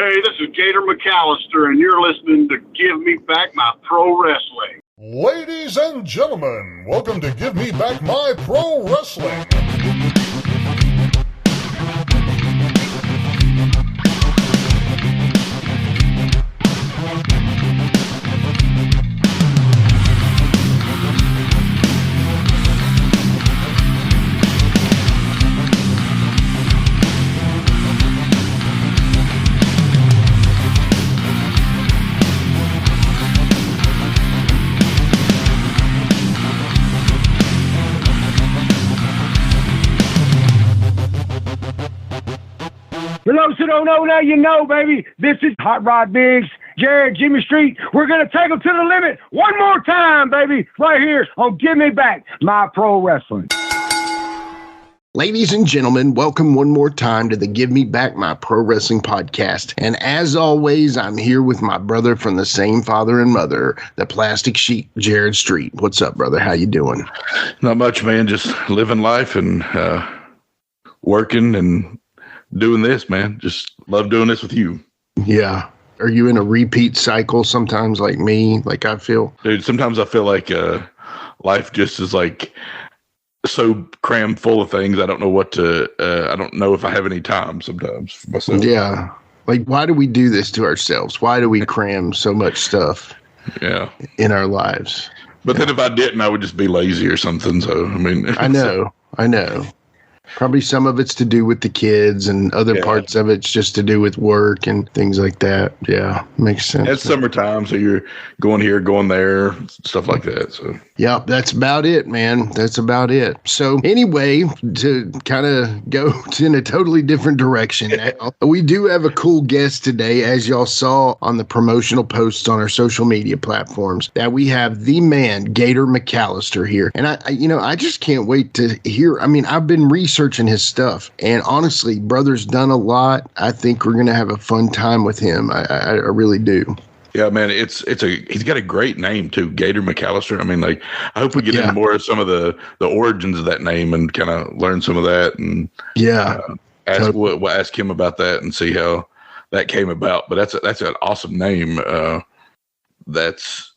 Hey, this is Gator McAlister, and you're listening to Give Me Back My Pro Wrestling. Ladies and gentlemen, welcome to Give Me Back My Pro Wrestling. For those who don't know, now you know, baby. This is Hot Rod Biggs, Jared, Jimmy Street. We're going to take them to the limit one more time, baby, right here on Give Me Back My Pro Wrestling. Ladies and gentlemen, welcome one more time to the Give Me Back My Pro Wrestling podcast. And as always, I'm here with my brother from the same father and mother, the Plastic Sheik, Jared Street. What's up, brother? How you doing? Not much, man. Just living life and working and doing this, man. Just love doing this with you. Yeah. Are you in a repeat cycle sometimes like me, like I feel? Dude, sometimes I feel like life just is like so crammed full of things. I don't know what to, I don't know if I have any time sometimes for myself. Yeah. Like, why do we do this to ourselves? Why do we cram so much stuff in our lives? But then if I didn't, I would just be lazy or something. So, I mean. I know. Probably some of it's to do with the kids and other parts of it's just to do with work and things like that. Yeah, makes sense. It's summertime, so you're going here, going there, stuff like that. So yeah, that's about it, man. That's about it. So anyway, to kind of go in a totally different direction now, we do have a cool guest today, as y'all saw on the promotional posts on our social media platforms, that we have the man, Gator McAlister here. And I just can't wait to hear. I mean, I've been researching his stuff, and honestly, brother's done a lot. I think we're gonna have a fun time with him. I really do. Yeah, man, he's got a great name too, Gator McAlister. I mean, like, I hope we get into more of some of the origins of that name and kind of learn some of that, and ask him about that and see how that came about. But that's an awesome name. That's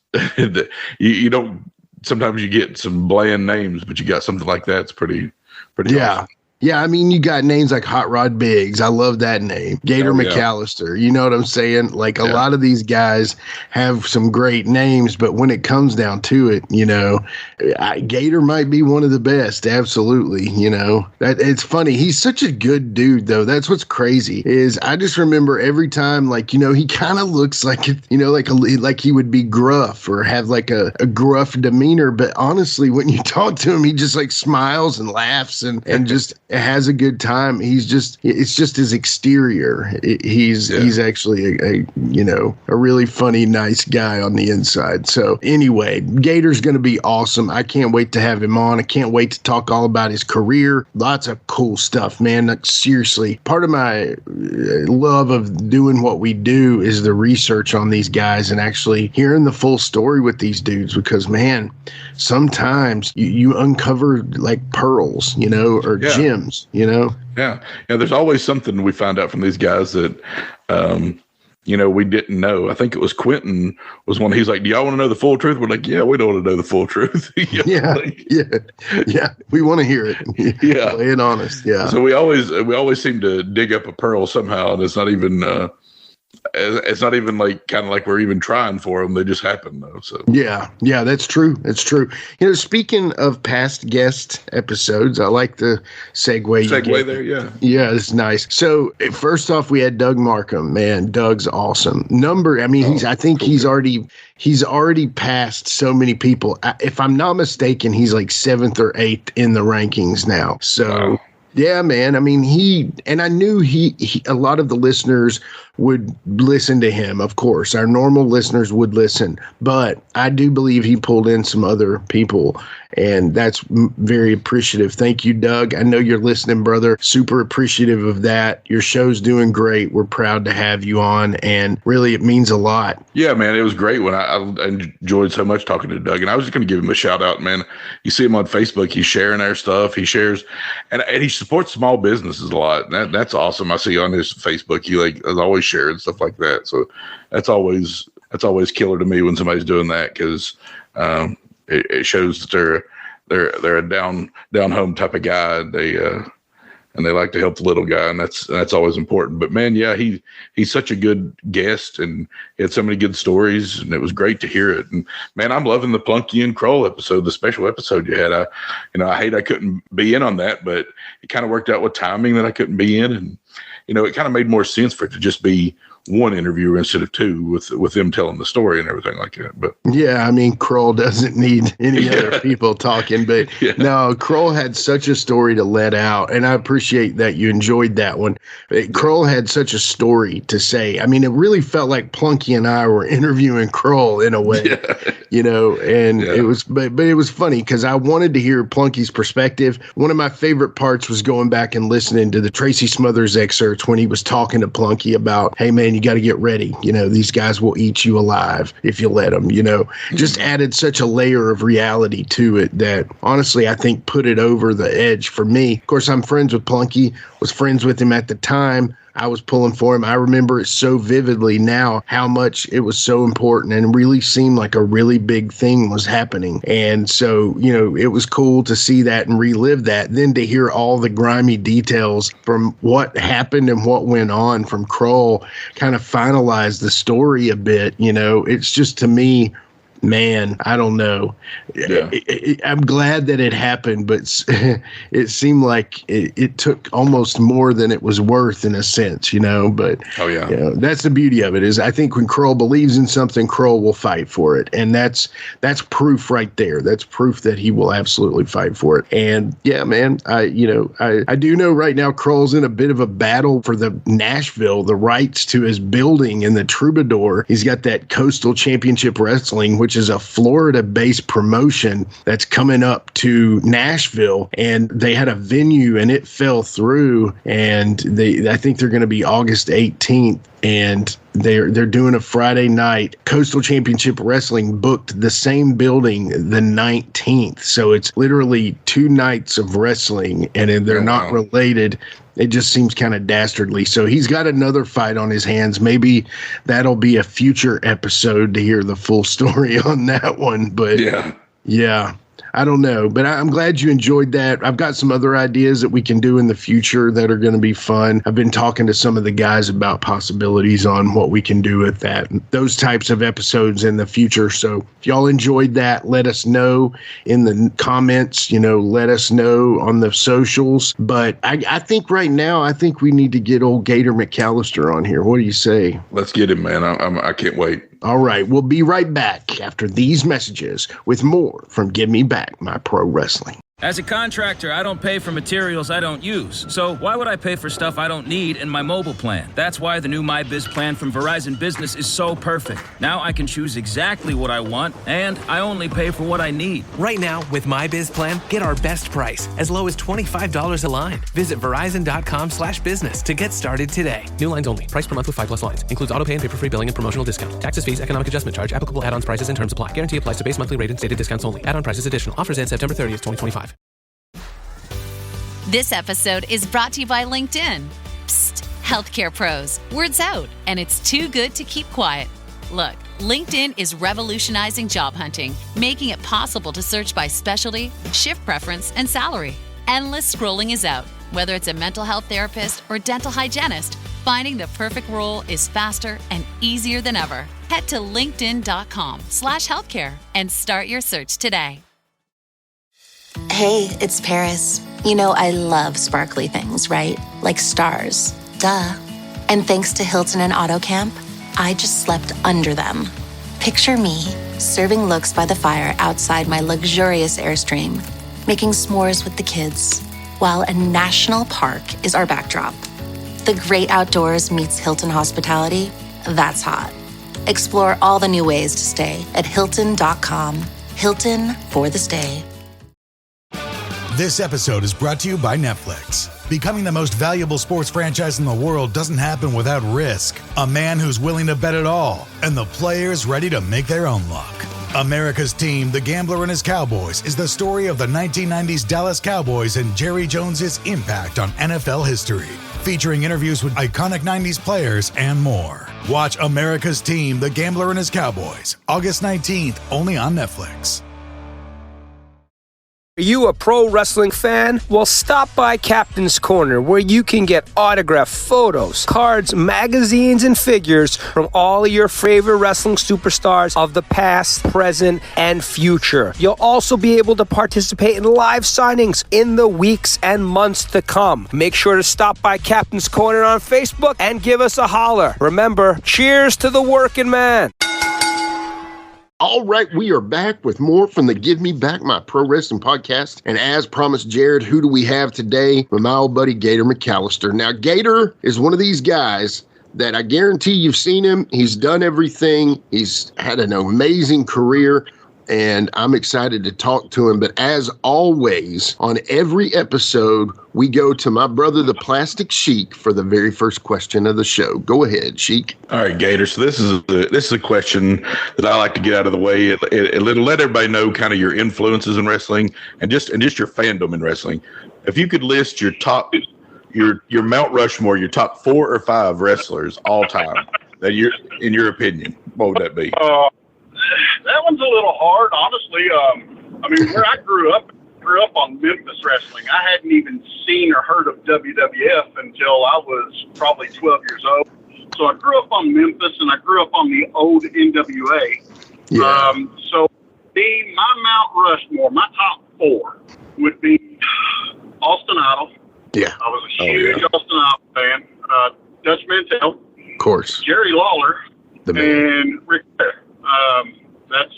you don't. Sometimes you get some bland names, but you got something like that. It's pretty awesome. Yeah, I mean, you got names like Hot Rod Biggs. I love that name. Gator McAlister. You know what I'm saying? Like, a lot of these guys have some great names, but when it comes down to it, Gator might be one of the best. Absolutely. It's funny. He's such a good dude, though. That's what's crazy is I just remember every time, he kind of looks like, like he would be gruff or have like a gruff demeanor. But honestly, when you talk to him, he just like smiles and laughs and just has a good time. It's just his exterior. He's actually a really funny, nice guy on the inside. So anyway, Gator's going to be awesome. I can't wait to have him on. I can't wait to talk all about his career. Lots of cool stuff, man. Like, seriously, part of my love of doing what we do is the research on these guys and actually hearing the full story with these dudes, because, man, sometimes you uncover like pearls, or gems. Yeah. There's always something we find out from these guys that, we didn't know. I think it was Quentin was one. He's like, "Do y'all want to know the full truth?" We're like, "Yeah, we don't want to know the full truth." Yeah. We want to hear it. Yeah, plain honest. Yeah. So we always seem to dig up a pearl somehow, and it's not even like kind of like we're even trying for them. They just happen though. So yeah, that's true. It's true. Speaking of past guest episodes, I like the segue there. Yeah, it's nice. So first off, we had Doug Markham. Man, Doug's awesome. He's already passed so many people. If I'm not mistaken, he's like 7th or 8th in the rankings now. So. Wow. Yeah, man. I mean, I knew a lot of the listeners would listen to him. Of course, our normal listeners would listen, but I do believe he pulled in some other people, and that's very appreciative. Thank you, Doug. I know you're listening, brother. Super appreciative of that. Your show's doing great. We're proud to have you on, and really, it means a lot. Yeah, man, it was great when I enjoyed so much talking to Doug, and I was just going to give him a shout out, man. You see him on Facebook. He's sharing our stuff. He shares, and he's supports small businesses a lot. That's awesome. I see on his Facebook, he is always sharing stuff like that. So that's always killer to me when somebody's doing that, because it shows that they're a down home type of guy. And they like to help the little guy, and that's always important. But man, yeah, he's such a good guest, and he had so many good stories, and it was great to hear it. And man, I'm loving the Plunky and Kroll episode, the special episode you had. I hate I couldn't be in on that, but it kind of worked out with timing that I couldn't be in, and it kind of made more sense for it to just be one interviewer instead of two, with them telling the story and everything like that. But yeah, I mean, Kroll doesn't need any other people talking, but no, Kroll had such a story to let out, and I appreciate that you enjoyed that one. Kroll had such a story to say. I mean, it really felt like Plunky and I were interviewing Kroll in a way, and it was, but it was funny because I wanted to hear Plunky's perspective. One of my favorite parts was going back and listening to the Tracy Smothers excerpts when he was talking to Plunky about, hey man, you got to get ready. These guys will eat you alive if you let them, just added such a layer of reality to it that honestly, I think put it over the edge for me. Of course, I'm friends with Plunky, was friends with him at the time. I was pulling for him. I remember it so vividly now how much it was so important and really seemed like a really big thing was happening. And so, it was cool to see that and relive that. Then to hear all the grimy details from what happened and what went on from Kroll kind of finalize the story a bit. It's just, to me, man, I don't know. Yeah. I'm glad that it happened, but it seemed like it took almost more than it was worth in a sense, but that's the beauty of it, is I think when Kroll believes in something, Kroll will fight for it. And that's proof right there. That's proof that he will absolutely fight for it. And yeah, man, I do know right now Kroll's in a bit of a battle for the Nashville, the rights to his building in the Troubadour. He's got that Coastal Championship Wrestling, which is a Florida-based promotion that's coming up to Nashville, and they had a venue and it fell through, and I think they're going to be August 18th, and they're doing a Friday night. Coastal Championship Wrestling booked the same building the 19th, so it's literally 2 nights of wrestling, and they're not related. It just seems kind of dastardly. So he's got another fight on his hands. Maybe that'll be a future episode to hear the full story on that one. But yeah. I don't know, but I'm glad you enjoyed that. I've got some other ideas that we can do in the future that are going to be fun. I've been talking to some of the guys about possibilities on what we can do with that, those types of episodes in the future. So if y'all enjoyed that, let us know in the comments, let us know on the socials. But I think right now, we need to get old Gator McAlister on here. What do you say? Let's get him, man. I can't wait. All right, we'll be right back after these messages with more from Give Me Back My Pro Wrestling. As a contractor, I don't pay for materials I don't use. So why would I pay for stuff I don't need in my mobile plan? That's why the new MyBiz plan from Verizon Business is so perfect. Now I can choose exactly what I want, and I only pay for what I need. Right now, with MyBiz plan, get our best price, as low as $25 a line. Visit Verizon.com/business to get started today. New lines only. Price per month with 5+ lines. Includes auto pay and paper-free billing and promotional discount. Taxes, fees, economic adjustment charge. Applicable add-ons, prices, and terms apply. Guarantee applies to base monthly rate and stated discounts only. Add-on prices additional. Offers end September 30th, 2025. This episode is brought to you by LinkedIn. Psst, healthcare pros, word's out, and it's too good to keep quiet. Look, LinkedIn is revolutionizing job hunting, making it possible to search by specialty, shift preference, and salary. Endless scrolling is out. Whether it's a mental health therapist or dental hygienist, finding the perfect role is faster and easier than ever. Head to linkedin.com/healthcare and start your search today. Hey, it's Paris. I love sparkly things, right? Like stars. Duh. And thanks to Hilton and AutoCamp, I just slept under them. Picture me, serving looks by the fire outside my luxurious Airstream, making s'mores with the kids, while a national park is our backdrop. The great outdoors meets Hilton hospitality. That's hot. Explore all the new ways to stay at Hilton.com. Hilton for the stay. This episode is brought to you by Netflix. Becoming the most valuable sports franchise in the world doesn't happen without risk. A man who's willing to bet it all, and the players ready to make their own luck. America's Team, The Gambler and His Cowboys, is the story of the 1990s Dallas Cowboys and Jerry Jones's impact on NFL history. Featuring interviews with iconic 90s players and more. Watch America's Team, The Gambler and His Cowboys, August 19th, only on Netflix. Are you a pro wrestling fan? Well, stop by Captain's Corner, where you can get autographed photos, cards, magazines, and figures from all of your favorite wrestling superstars of the past, present, and future. You'll also be able to participate in live signings in the weeks and months to come. Make sure to stop by Captain's Corner on Facebook and give us a holler. Remember, cheers to the working man. All right, we are back with more from the Give Me Back My Pro Wrestling podcast. And as promised, Jared, who do we have today? With my old buddy, Gator McAlister. Now, Gator is one of these guys that I guarantee you've seen him. He's done everything. He's had an amazing career, and I'm excited to talk to him. But as always, on every episode, we go to my brother, the Plastic Sheik, for the very first question of the show. Go ahead, Sheik. All right, Gator. So this is a question that I like to get out of the way. It'll let everybody know kind of your influences in wrestling and just your fandom in wrestling. If you could list your top, your Mount Rushmore, your top 4 or 5 wrestlers all time that you're, in your opinion, what would that be? That one's a little hard, honestly. I mean, where I grew up on Memphis wrestling. I hadn't even seen or heard of WWF until I was probably 12 years old. So I grew up on Memphis, and I grew up on the old NWA. Yeah. So my Mount Rushmore, my top 4 would be Austin Idol. Yeah. I was a huge Austin Idol fan. Dutch Mantel. Of course. Jerry Lawler. The man. And Ric Flair. That's,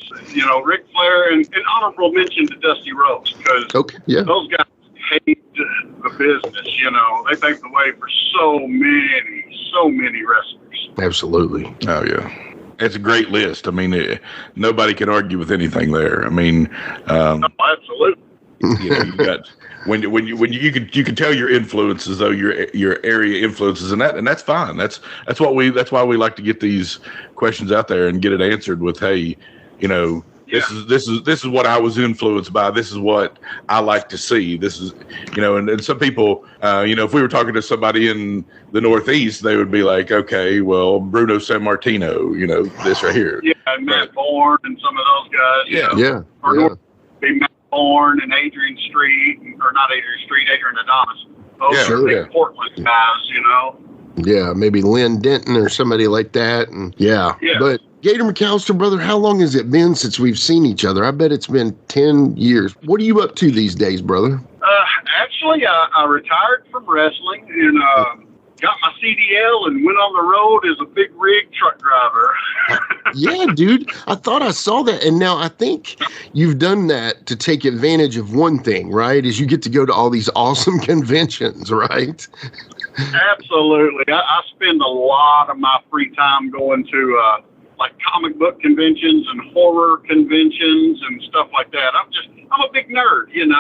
Ric Flair, and honorable mention to Dusty Rhodes, because those guys hate the business, They paved the way for so many wrestlers. Absolutely. Oh, yeah. It's a great list. I mean, nobody can argue with anything there. I mean, absolutely. You got when you can tell your influences, though, your area influences, and that's fine. That's why we like to get these questions out there and get it answered with, hey, this is what I was influenced by. This is what I like to see. This is, and some people, if we were talking to somebody in the Northeast, they would be like, okay, well, Bruno Sammartino, this right here. Yeah, and Matt Bourne and some of those guys. Yeah. Be Matt Bourne and Adrian Adonis. Those big Portland guys, Yeah, maybe Lynn Denton or somebody like that. And yeah. But Gator McAlister, brother, how long has it been since we've seen each other? I bet it's been 10 years. What are you up to these days, brother? Actually, I retired from wrestling and got my CDL and went on the road as a big rig truck driver. Yeah, dude. I thought I saw that. And now I think you've done that to take advantage of one thing, right? Is you get to go to all these awesome conventions, right? Absolutely. I spend a lot of my free time going to like comic book conventions and horror conventions and stuff like that. I'm a big nerd, And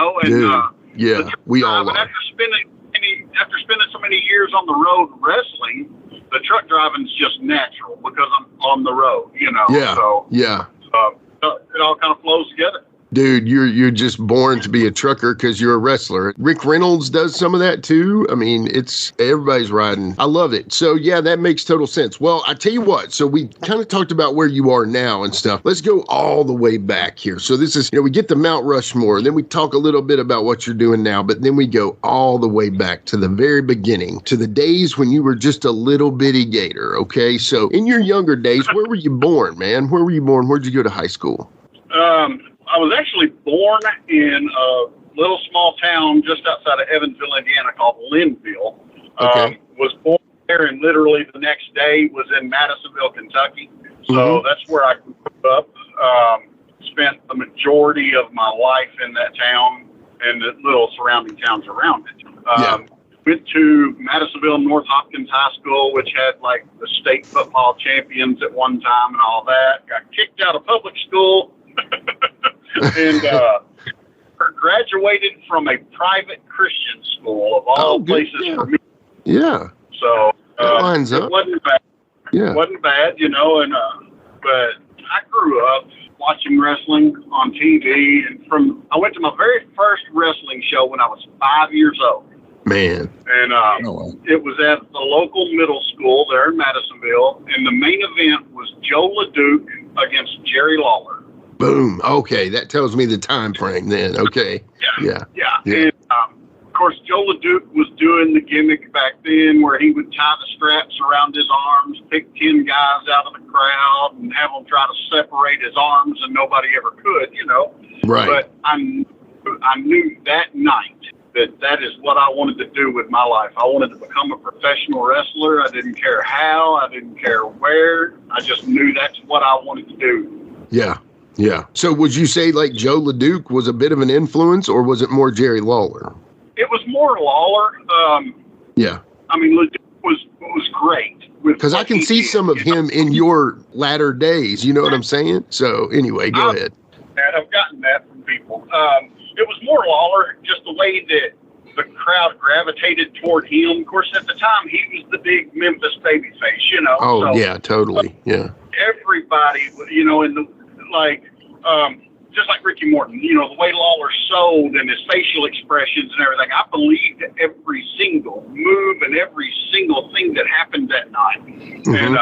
we all are. After spending so many years on the road wrestling, the truck driving's just natural because I'm on the road, Yeah. So yeah. It all kind of flows together. Dude, you're just born to be a trucker because you're a wrestler. Rick Reynolds does some of that too. I mean, everybody's riding. I love it. So yeah, that makes total sense. Well, I tell you what, so we kind of talked about where you are now and stuff. Let's go all the way back here. So this is, we get to Mount Rushmore, then we talk a little bit about what you're doing now, but then we go all the way back to the very beginning, to the days when you were just a little bitty Gator. Okay. So in your younger days, where were you born, man? Where were you born? Where'd you go to high school? I was actually born in a little small town just outside of Evansville, Indiana called Linville. Okay. Was born there and literally the next day was in Madisonville, Kentucky. So that's where I grew up. Spent the majority of my life in that town and the little surrounding towns around it. Went to Madisonville North Hopkins High School, which had like the state football champions at one time and all that. Got kicked out of public school. And graduated from a private Christian school of all places for me. Yeah. So lines up. It wasn't bad. Yeah. It wasn't bad, and but I grew up watching wrestling on TV, and I went to my very first wrestling show when I was 5 years old. Man. And it was at the local middle school there in Madisonville, and the main event was Joe LeDuc against Jerry Lawler. Boom. Okay, that tells me the time frame then. Okay. Yeah. And of course, Joe LeDuc was doing the gimmick back then where he would tie the straps around his arms, pick 10 guys out of the crowd, and have them try to separate his arms, and nobody ever could, you know. Right. But I knew that night that is what I wanted to do with my life. I wanted to become a professional wrestler. I didn't care how. I didn't care where. I just knew that's what I wanted to do. Yeah. Yeah. So would you say like Joe LeDuc was a bit of an influence, or was it more Jerry Lawler? It was more Lawler. Yeah. I mean, LeDuc was great. Because I can see some of him in your latter days. You know what I'm saying? So anyway, go ahead. And I've gotten that from people. It was more Lawler, just the way that the crowd gravitated toward him. Of course, at the time, he was the big Memphis babyface, you know. Oh, so, yeah, totally. Yeah. Everybody, you know, just like Ricky Morton, you know, the way Lawler sold and his facial expressions and everything, I believed every single move and every single thing that happened that night. Mm-hmm. And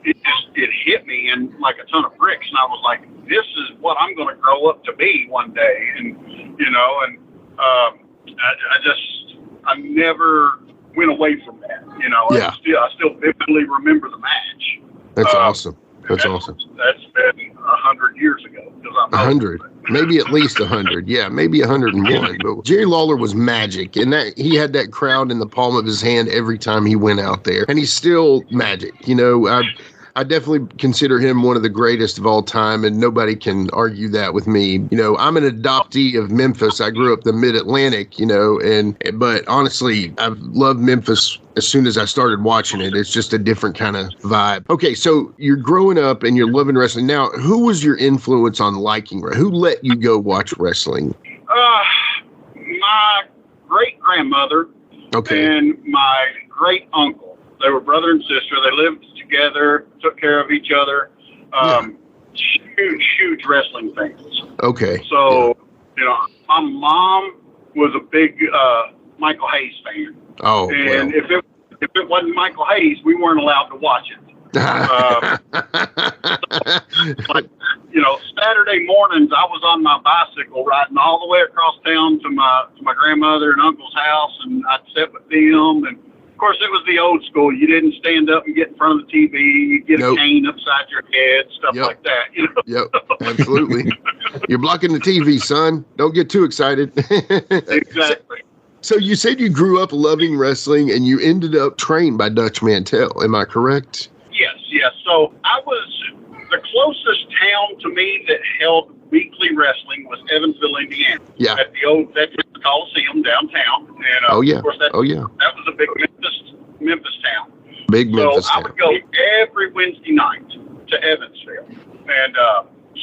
it hit me in like a ton of bricks, and I was like, this is what I'm going to grow up to be one day. And, you know, and I never went away from that, you know. Yeah. I still vividly remember the match. That's awesome. That's awesome. That's been 100 years ago. 100, maybe at least 100. Yeah, maybe 101. But Jerry Lawler was magic, and that he had that crowd in the palm of his hand every time he went out there, and he's still magic. You know, I definitely consider him one of the greatest of all time, and nobody can argue that with me. You know, I'm an adoptee of Memphis. I grew up the Mid-Atlantic, you know, but honestly, I've loved Memphis as soon as I started watching it. It's just a different kind of vibe. Okay, so you're growing up and you're loving wrestling. Now, who was your influence on liking wrestling? Who let you go watch wrestling? My great-grandmother and my great-uncle. They were brother and sister. They lived together, took care of each other. Huge wrestling fans. Okay. So, you know, my mom was a big Michael Hayes fan. Oh, and if it wasn't Michael Hayes, we weren't allowed to watch it. Like, you know, Saturday mornings, I was on my bicycle riding all the way across town to my grandmother and uncle's house, and I'd sit with them. And of course, it was the old school. You didn't stand up and get in front of the TV. You get a cane upside your head, stuff like that. You know? Yep, absolutely. You're blocking the TV, son. Don't get too excited. Exactly. So you said you grew up loving wrestling, and you ended up trained by Dutch Mantell. Am I correct? Yes. So I was the closest town to me that held weekly wrestling was Evansville, Indiana. Yeah. At the old Veterans Coliseum downtown. And of course, that was a big Memphis town. Big Memphis town. So I would go every Wednesday night to Evansville, and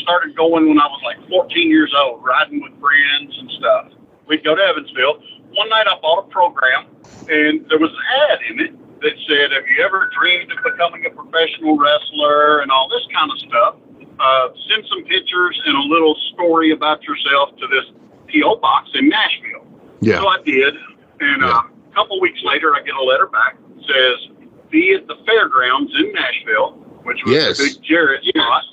started going when I was like 14 years old, riding with friends and stuff. We'd go to Evansville. One night I bought a program, and there was an ad in it that said, have you ever dreamed of becoming a professional wrestler and all this kind of stuff? Send some pictures and a little story about yourself to this P.O. box in Nashville. Yeah. So I did, and a couple weeks later I get a letter back that says, be at the fairgrounds in Nashville, which was the big Jarrett spot,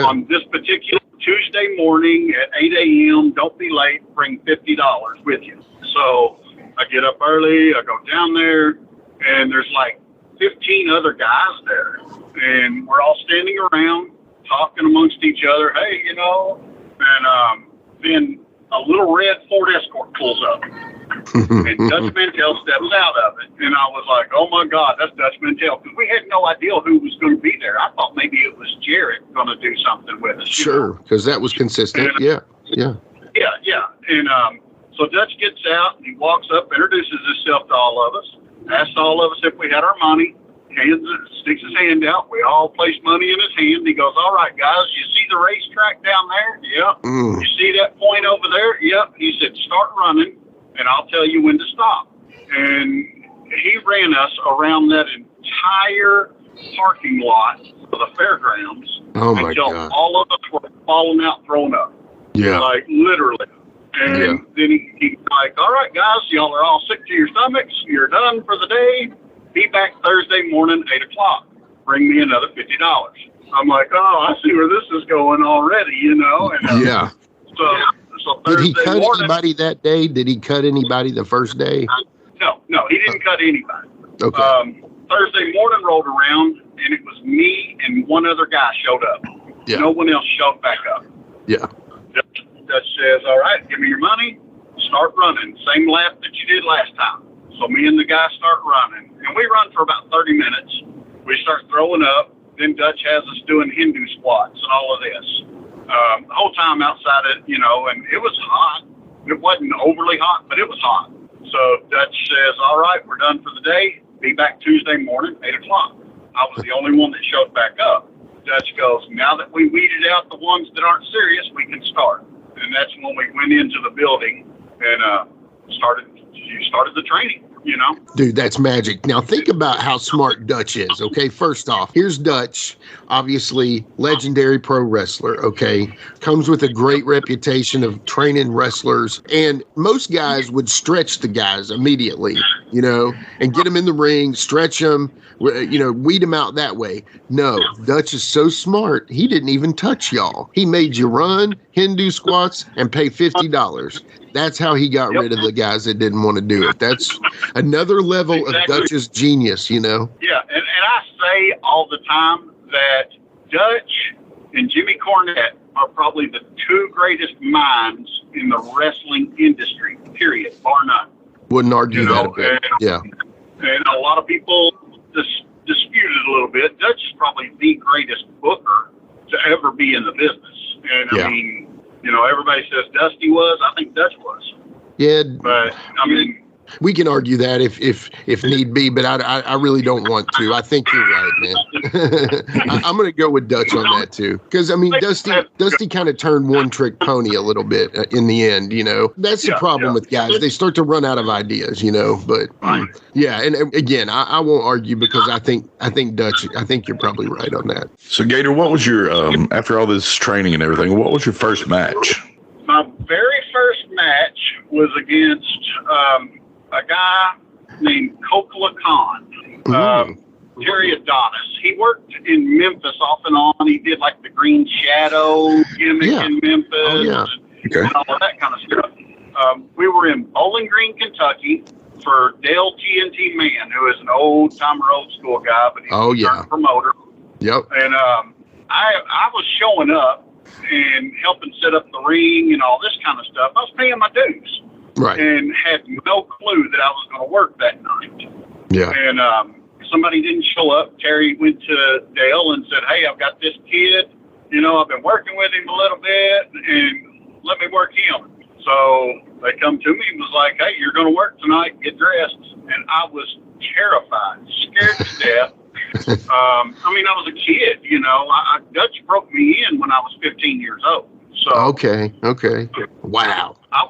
on this particular Tuesday morning at 8 a.m. Don't be late. Bring $50 with you. So I get up early. I go down there, and there's like 15 other guys there, and we're all standing around talking amongst each other. Hey, you know, and then a little red Ford Escort pulls up, and Dutch Mantell steps out of it, and I was like, oh my God, that's Dutch Mantell, because we had no idea who was going to be there. I thought maybe it was Jarrett going to do something with us. Sure, because that was consistent. And, yeah. And so Dutch gets out, and he walks up, introduces himself to all of us, asks all of us if we had our money, sticks his hand out. We all placed money in his hand. He goes, all right, guys, you see the racetrack down there? Yep. You see that point over there? Yep. He said, start running, and I'll tell you when to stop. And he ran us around that entire parking lot of the fairgrounds until God. all of us were falling out, throwing up. Yeah. Like, literally. And then he's like, all right, guys, y'all are all sick to your stomachs. You're done for the day. Be back Thursday morning, 8 o'clock. Bring me another $50. I'm like, oh, I see where this is going already, you know? And, yeah. So Did he Thursday cut morning, anybody that day? Did he cut anybody the first day? No, he didn't cut anybody. Okay. Thursday morning rolled around, and it was me and one other guy showed up. Yeah. No one else showed back up. Yeah. Dutch says, all right, give me your money, start running. Same lap that you did last time. So me and the guy start running. And we run for about 30 minutes. We start throwing up. Then Dutch has us doing Hindu squats and all of this. The whole time outside it, you know, and it was hot. It wasn't overly hot, but it was hot. So Dutch says, all right, we're done for the day. Be back Tuesday morning, 8 o'clock. I was the only one that showed back up. Dutch goes, now that we weeded out the ones that aren't serious, we can start. And that's when we went into the building and started the training, you know? Dude, that's magic. Now think about how smart Dutch is, okay? First off, here's Dutch, obviously legendary pro wrestler, okay? Comes with a great reputation of training wrestlers, and most guys would stretch the guys immediately, you know, and get them in the ring, stretch them, you know, weed them out that way. No, Dutch is so smart, he didn't even touch y'all. He made you run, Hindu squats, and pay $50. That's how he got rid of the guys that didn't want to do it. That's another level of Dutch's genius, you know? Yeah, and I say all the time that Dutch and Jimmy Cornette are probably the two greatest minds in the wrestling industry, period, bar none. Wouldn't argue that a bit. Yeah. And a lot of people dispute it a little bit. Dutch is probably the greatest booker to ever be in the business. And, I mean, you know, everybody says Dusty was. I think Dutch was. Yeah. But, I mean, we can argue that if need be, but I really don't want to. I think you're right, man. I'm going to go with Dutch on that too, because I mean Dusty kind of turned one trick pony a little bit in the end. You know, that's the problem with guys; they start to run out of ideas. You know, but yeah, and again, I won't argue because I think Dutch. I think you're probably right on that. So Gator, what was your after all this training and everything? What was your first match? My very first match was against a guy named Kokla Khan, Jerry Adonis. He worked in Memphis off and on. He did like the Green Shadow gimmick in Memphis and all of that kind of stuff. We were in Bowling Green, Kentucky for Dale TNT Mann, who is an old-timer, old-school guy, but he's a promoter. Yep. And I was showing up and helping set up the ring and all this kind of stuff. I was paying my dues. Right. And had no clue that I was going to work that night. Yeah. And somebody didn't show up. Terry went to Dale and said, hey, I've got this kid. You know, I've been working with him a little bit, and let me work him. So they come to me and was like, hey, you're going to work tonight. Get dressed. And I was terrified, scared to death. I mean, I was a kid, you know. Dutch broke me in when I was 15 years old. So Okay. Wow. I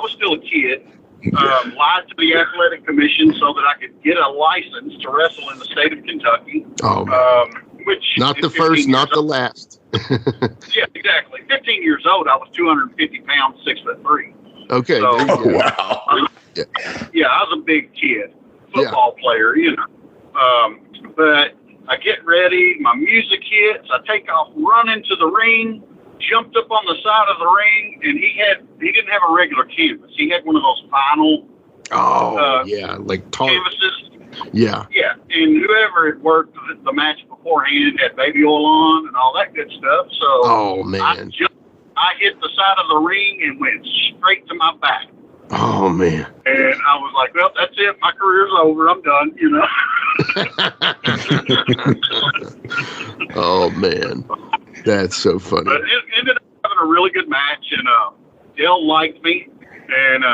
was still a kid. Lied to the athletic commission so that I could get a license to wrestle in the state of Kentucky. Which not the first, not the last. Yeah, exactly. 15 years old, I was 250 pounds, 6'3". Okay. So, wow. Yeah, I was a big kid, football player, you know. But I get ready, my music hits, I take off running to the ring. Jumped up on the side of the ring, and he didn't have a regular canvas. He had one of those vinyl like canvases. Yeah. Yeah, and whoever had worked the match beforehand had baby oil on and all that good stuff. So I hit the side of the ring and went straight to my back. Oh man. And I was like, well, that's it. My career's over. I'm done, you know. Oh man. That's so funny. But it ended up having a really good match, and Dale liked me, and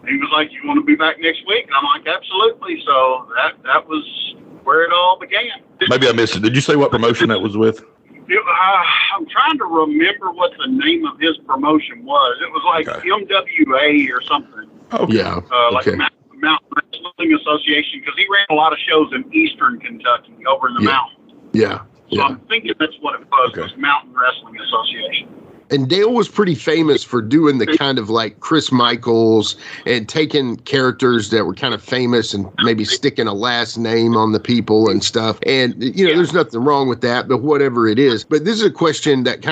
he was like, you want to be back next week? And I'm like, absolutely. So that was where it all began. Maybe I missed it. Did you say what promotion that was with? I'm trying to remember what the name of his promotion was. It was like MWA or something. Okay. Yeah. Like Mountain Wrestling Association, because he ran a lot of shows in eastern Kentucky over in the mountains. Yeah. So I'm thinking that's what it was Mountain Wrestling Association. And Dale was pretty famous for doing the kind of like Chris Michaels and taking characters that were kind of famous and maybe sticking a last name on the people and stuff. And, there's nothing wrong with that, but whatever it is. But this is a question that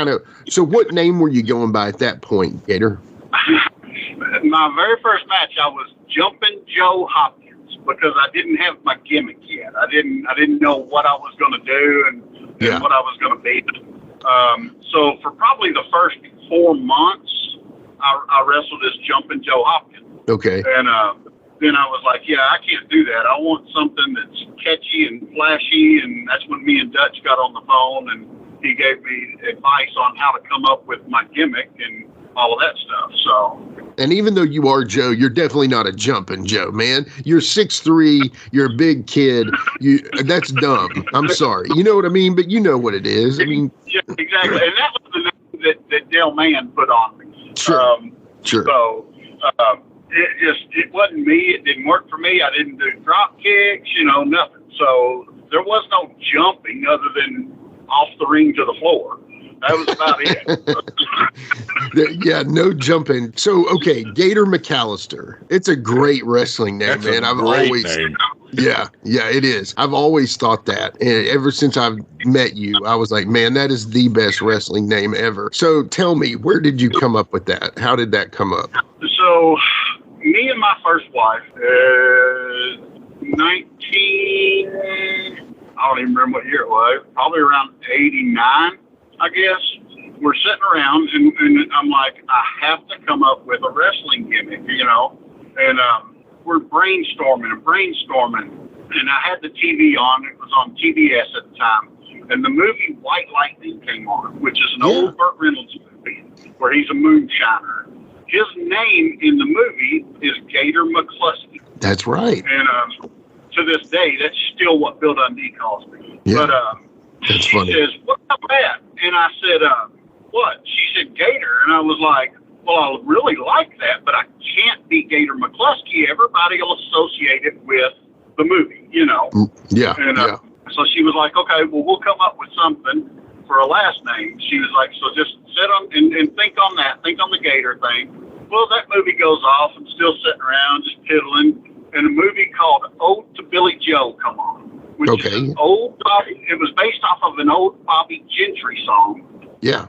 so what name were you going by at that point, Gator? My very first match, I was Jumpin' Joe Hopkins because I didn't have my gimmick yet. I didn't know what I was going to do and what I was going to be. So for probably the first 4 months, I wrestled as Jumpin' Joe Hopkins. Okay. And then I was like, I can't do that. I want something that's catchy and flashy. And that's when me and Dutch got on the phone, and he gave me advice on how to come up with my gimmick and all of that stuff. So. And even though you are Joe, you're definitely not a Jumpin' Joe, man. You're 6'3", you're a big kid. That's dumb. I'm sorry. You know what I mean? But you know what it is. I mean, yeah, exactly. And that was the name that Dale Mann put on me. Sure. Sure. So it wasn't me. It didn't work for me. I didn't do drop kicks, nothing. So there was no jumping other than off the ring to the floor. That was about it. Yeah, no jumping. So, okay, Gator McAlister. It's a great wrestling name, That's man. a I've great always name. Yeah, it is. I've always thought that. And ever since I've met you, I was like, man, that is the best wrestling name ever. So tell me, where did you come up with that? How did that come up? So, me and my first wife, I don't even remember what year it was, probably around 89. I guess we're sitting around and I'm like, I have to come up with a wrestling gimmick, and we're brainstorming, and I had the TV on. It was on TBS at the time, and the movie White Lightning came on, which is an old Burt Reynolds movie where he's a moonshiner. His name in the movie is Gator McAlister. That's right. And to this day, that's still what Bill Dundee calls me. Yeah. But That's she funny. says, "What about that?" And I said, "What?" She said, "Gator." And I was like, "Well, I really like that, but I can't be Gator McAlister. Everybody will associate it with the movie, Yeah. And so she was like, "Okay, well, we'll come up with something for a last name." She was like, "So just sit on and think on that. Think on the Gator thing." Well, that movie goes off. I'm still sitting around just piddling, and a movie called Ode to Billy Joe come on. Which is an old Bobby. It was based off of an old Bobby Gentry song. Yeah.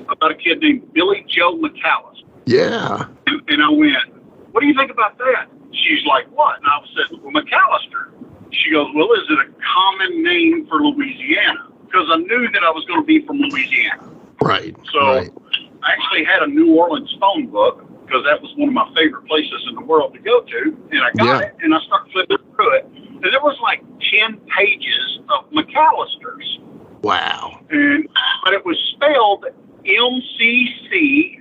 About a kid named Billy Joe McAlister. Yeah. And I went, "What do you think about that?" She's like, "What?" And I said, "Well, McAlister." She goes, "Well, is it a common name for Louisiana?" Because I knew that I was going to be from Louisiana. Right. So right. I actually had a New Orleans phone book because that was one of my favorite places in the world to go to. And I got it, and I started flipping through it. And there was like 10 pages of McAlisters. Wow. But it was spelled McAllister.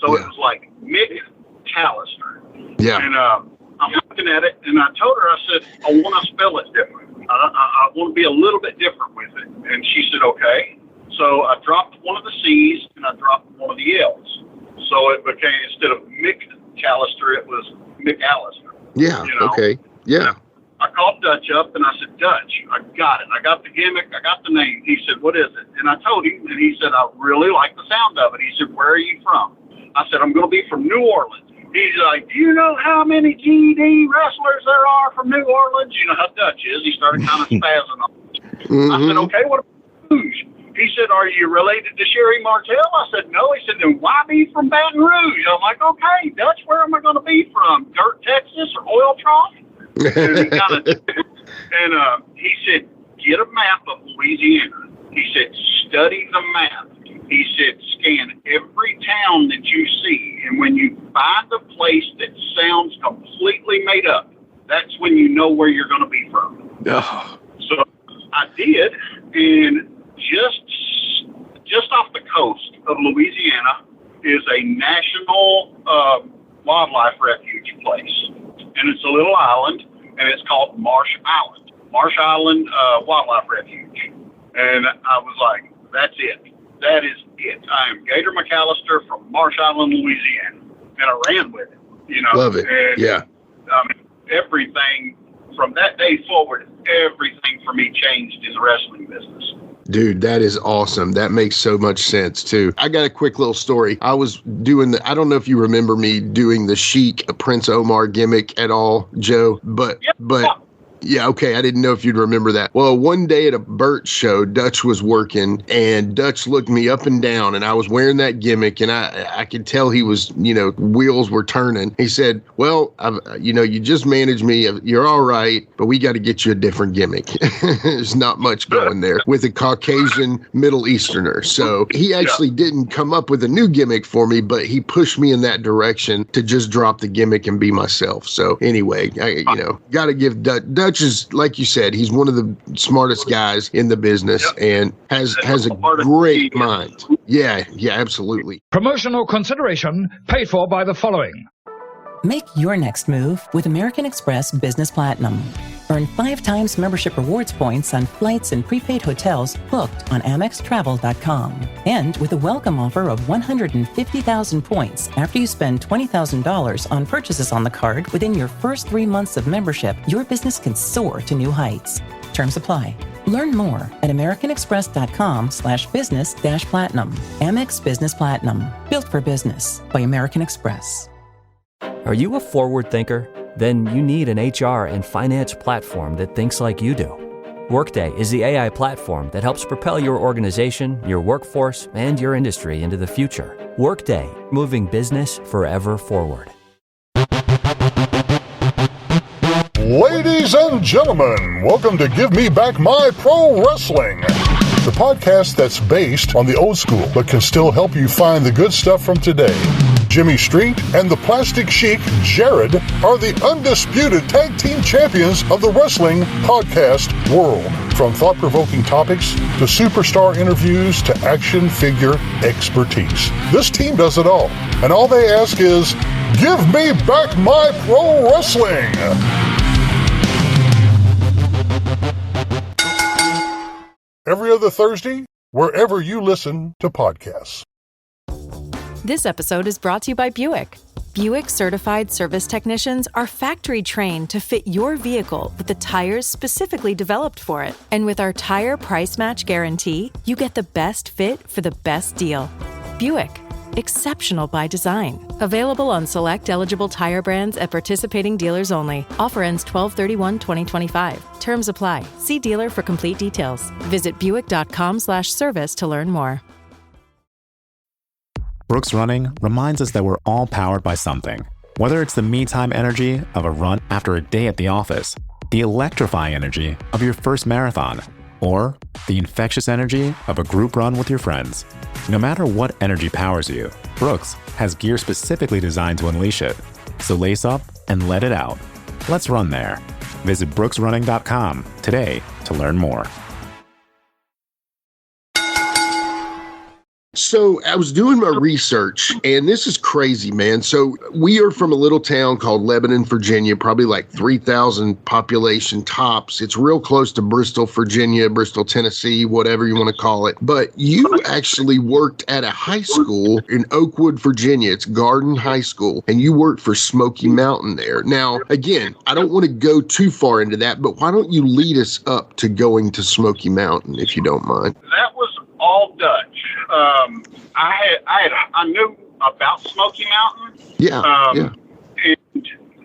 So it was like McAllister. Yeah. And I'm looking at it, and I told her, I said, "I want to spell it different. I want to be a little bit different with it." And she said, "Okay." So I dropped one of the C's, and I dropped one of the L's. So it became, instead of McAllister, it was McAlister. Yeah. Okay. Yeah. I called Dutch up and I said, "Dutch, I got it. I got the gimmick. I got the name." He said, "What is it?" And I told him, and he said, "I really like the sound of it." He said, "Where are you from?" I said, "I'm going to be from New Orleans." He's like, "Do you know how many GD wrestlers there are from New Orleans?" You know how Dutch is. He started kind of spazzing on it. I said, "Okay, what about Rouge?" He said, "Are you related to Sherry Martell?" I said, "No." He said, "Then why be from Baton Rouge?" I'm like, "Okay, Dutch, where am I going to be from? Dirt, Texas, or Oil Trough?" And he he said, "Get a map of Louisiana." He said, "Study the map." He said, "Scan every town that you see, and when you find a place that sounds completely made up, that's when you know where you're going to be from." Oh. So I did, and just off the coast of Louisiana is a national wildlife refuge place, and it's a little island, and it's called Marsh Island Wildlife Refuge. And I was like, "That's it. That is it. I am Gator McAlister from Marsh Island, Louisiana." And I ran with it, Love it. And, yeah. Everything from that day forward, everything for me changed in the wrestling business. Dude, that is awesome. That makes so much sense too. I got a quick little story. I was doing I don't know if you remember me doing the Sheik Prince Omar gimmick at all, Joe, but yeah, okay. I didn't know if you'd remember that. Well, one day at a Byrd show, Dutch was working, and Dutch looked me up and down, and I was wearing that gimmick, and I could tell he was, wheels were turning. He said, well, you just managed me. You're all right, but we got to get you a different gimmick. There's not much going there with a Caucasian Middle Easterner. So he actually didn't come up with a new gimmick for me, but he pushed me in that direction to just drop the gimmick and be myself. So anyway, got to give Dutch is, like you said, he's one of the smartest guys in the business and has a great mind. Yeah, absolutely. Promotional consideration paid for by the following. Make your next move with American Express Business Platinum. Earn 5 times membership rewards points on flights and prepaid hotels booked on AmexTravel.com. And with a welcome offer of 150,000 points after you spend $20,000 on purchases on the card within your first 3 months of membership, your business can soar to new heights. Terms apply. Learn more at americanexpress.com/business-platinum. Amex Business Platinum. Built for business by American Express. Are you a forward thinker? Then you need an HR and finance platform that thinks like you do. Workday is the AI platform that helps propel your organization, your workforce, and your industry into the future. Workday, moving business forever forward. Ladies and gentlemen, welcome to Give Me Back My Pro Wrestling, the podcast that's based on the old school but can still help you find the good stuff from today. Jimmy Street and the Plastic Sheik, Jared, are the undisputed tag team champions of the wrestling podcast world. From thought-provoking topics to superstar interviews to action figure expertise. This team does it all, and all they ask is, give me back my pro wrestling! Every other Thursday, wherever you listen to podcasts. This episode is brought to you by Buick. Buick certified service technicians are factory trained to fit your vehicle with the tires specifically developed for it. And with our tire price match guarantee, you get the best fit for the best deal. Buick, exceptional by design. Available on select eligible tire brands at participating dealers only. Offer ends 12/31/2025. Terms apply. See dealer for complete details. Visit Buick.com/service to learn more. Brooks Running reminds us that we're all powered by something. Whether it's the me-time energy of a run after a day at the office, the electrifying energy of your first marathon, or the infectious energy of a group run with your friends. No matter what energy powers you, Brooks has gear specifically designed to unleash it. So lace up and let it out. Let's run there. Visit brooksrunning.com today to learn more. So I was doing my research, and this is crazy, man. So we are from a little town called Lebanon, Virginia, probably like 3,000 population tops. It's real close to Bristol, Virginia, Bristol, Tennessee, whatever you want to call it. But you actually worked at a high school in Oakwood, Virginia. It's Garden High School, and you worked for Smoky Mountain there. Now, again, I don't want to go too far into that, but why don't you lead us up to going to Smoky Mountain, if you don't mind? That was all Dutch. I knew about Smoky Mountain. Yeah. And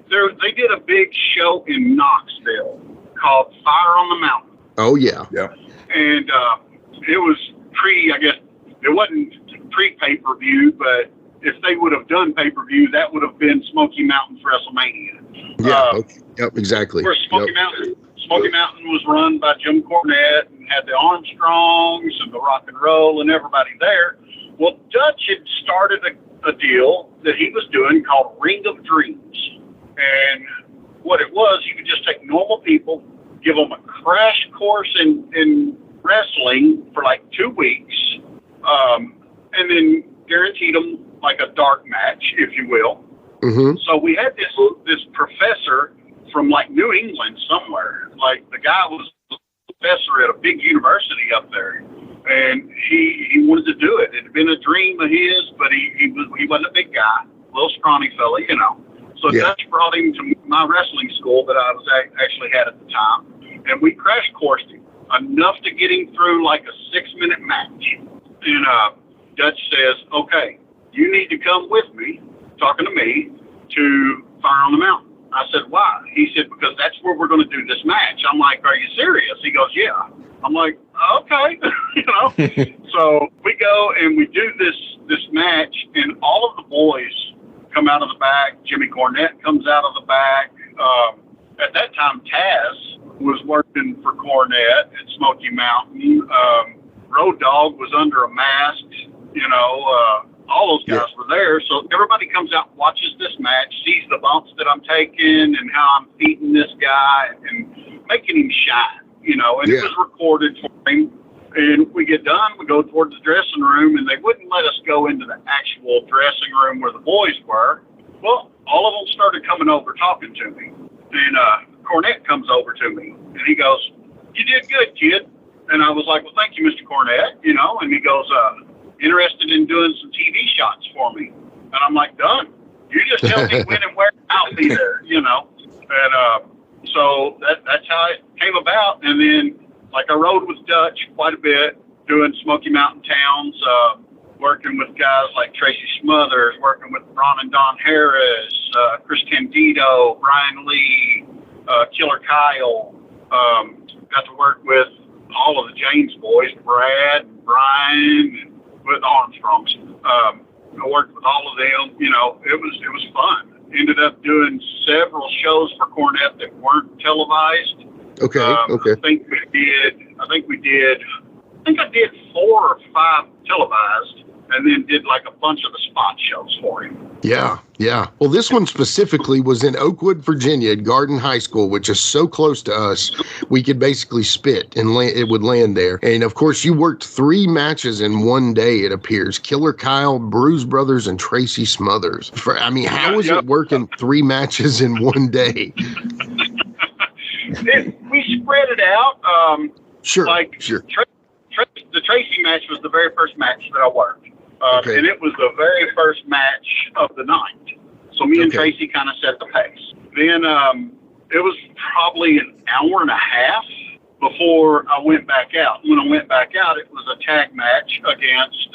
they did a big show in Knoxville called Fire on the Mountain. Oh yeah. Yeah. And it was it wasn't pre-pay-per-view, but if they would have done pay-per-view, that would have been Smoky Mountain's WrestleMania. Yeah. Yep. Exactly. Where Smoky Mountain was run by Jim Cornette and had the Armstrongs and the Rock and Roll and everybody there. Well, Dutch had started a deal that he was doing called Ring of Dreams. And what it was, you could just take normal people, give them a crash course in wrestling for like 2 weeks, and then guaranteed them like a dark match, if you will. Mm-hmm. So we had this professor from like New England somewhere. Like the guy was a professor at a big university up there, and he wanted to do it. It had been a dream of his, but he wasn't a big guy, little scrawny fella, So Dutch brought him to my wrestling school that I was actually had at the time, and we crash coursed him enough to get him through like a 6-minute match. And Dutch says, okay, you need to come with me, talking to me, to Fire on the Mountain. I said, why? He said, because that's where we're going to do this match. I'm like, are you serious? He goes, yeah. I'm like, okay, you know. So we go and we do this match, and all of the boys come out of the back. Jimmy Cornette comes out of the back. At that time, Taz was working for Cornette at Smoky Mountain. Road Dogg was under a mask, you know. All those guys were there. So everybody comes out and watches this match, sees the bumps that I'm taking and how I'm feeding this guy and making him shine, you know. And it was recorded for him. And we get done, we go towards the dressing room, and they wouldn't let us go into the actual dressing room where the boys were. Well, all of them started coming over talking to me. And Cornette comes over to me, and he goes, you did good, kid. And I was like, well, thank you, Mr. Cornette, you know. And he goes, interested in doing some TV shots for me. And I'm like, done. You just tell me when and where I'll be there, you know. And so that's how it came about. And then, like, I rode with Dutch quite a bit, doing Smoky Mountain towns, working with guys like Tracy Smothers, working with Ron and Don Harris, Chris Candido, Brian Lee, Killer Kyle. Got to work with all of the James boys, Brad, Brian, and with Armstrongs. I worked with all of them. You know, it was fun. Ended up doing several shows for Cornette that weren't televised. Okay. I think I did 4 or 5 televised, and then did like a bunch of the spot shows for him. Yeah. Well, this one specifically was in Oakwood, Virginia, at Garden High School, which is so close to us. We could basically spit and it would land there. And of course, you worked 3 matches in one day, it appears. Killer Kyle, Bruise Brothers, and Tracy Smothers. How was it working 3 matches in one day? We spread it out. Sure. The Tracy match was the very first match that I worked. And it was the very first match of the night. So me and Tracy kind of set the pace. Then it was probably an hour and a half before I went back out. When I went back out, it was a tag match against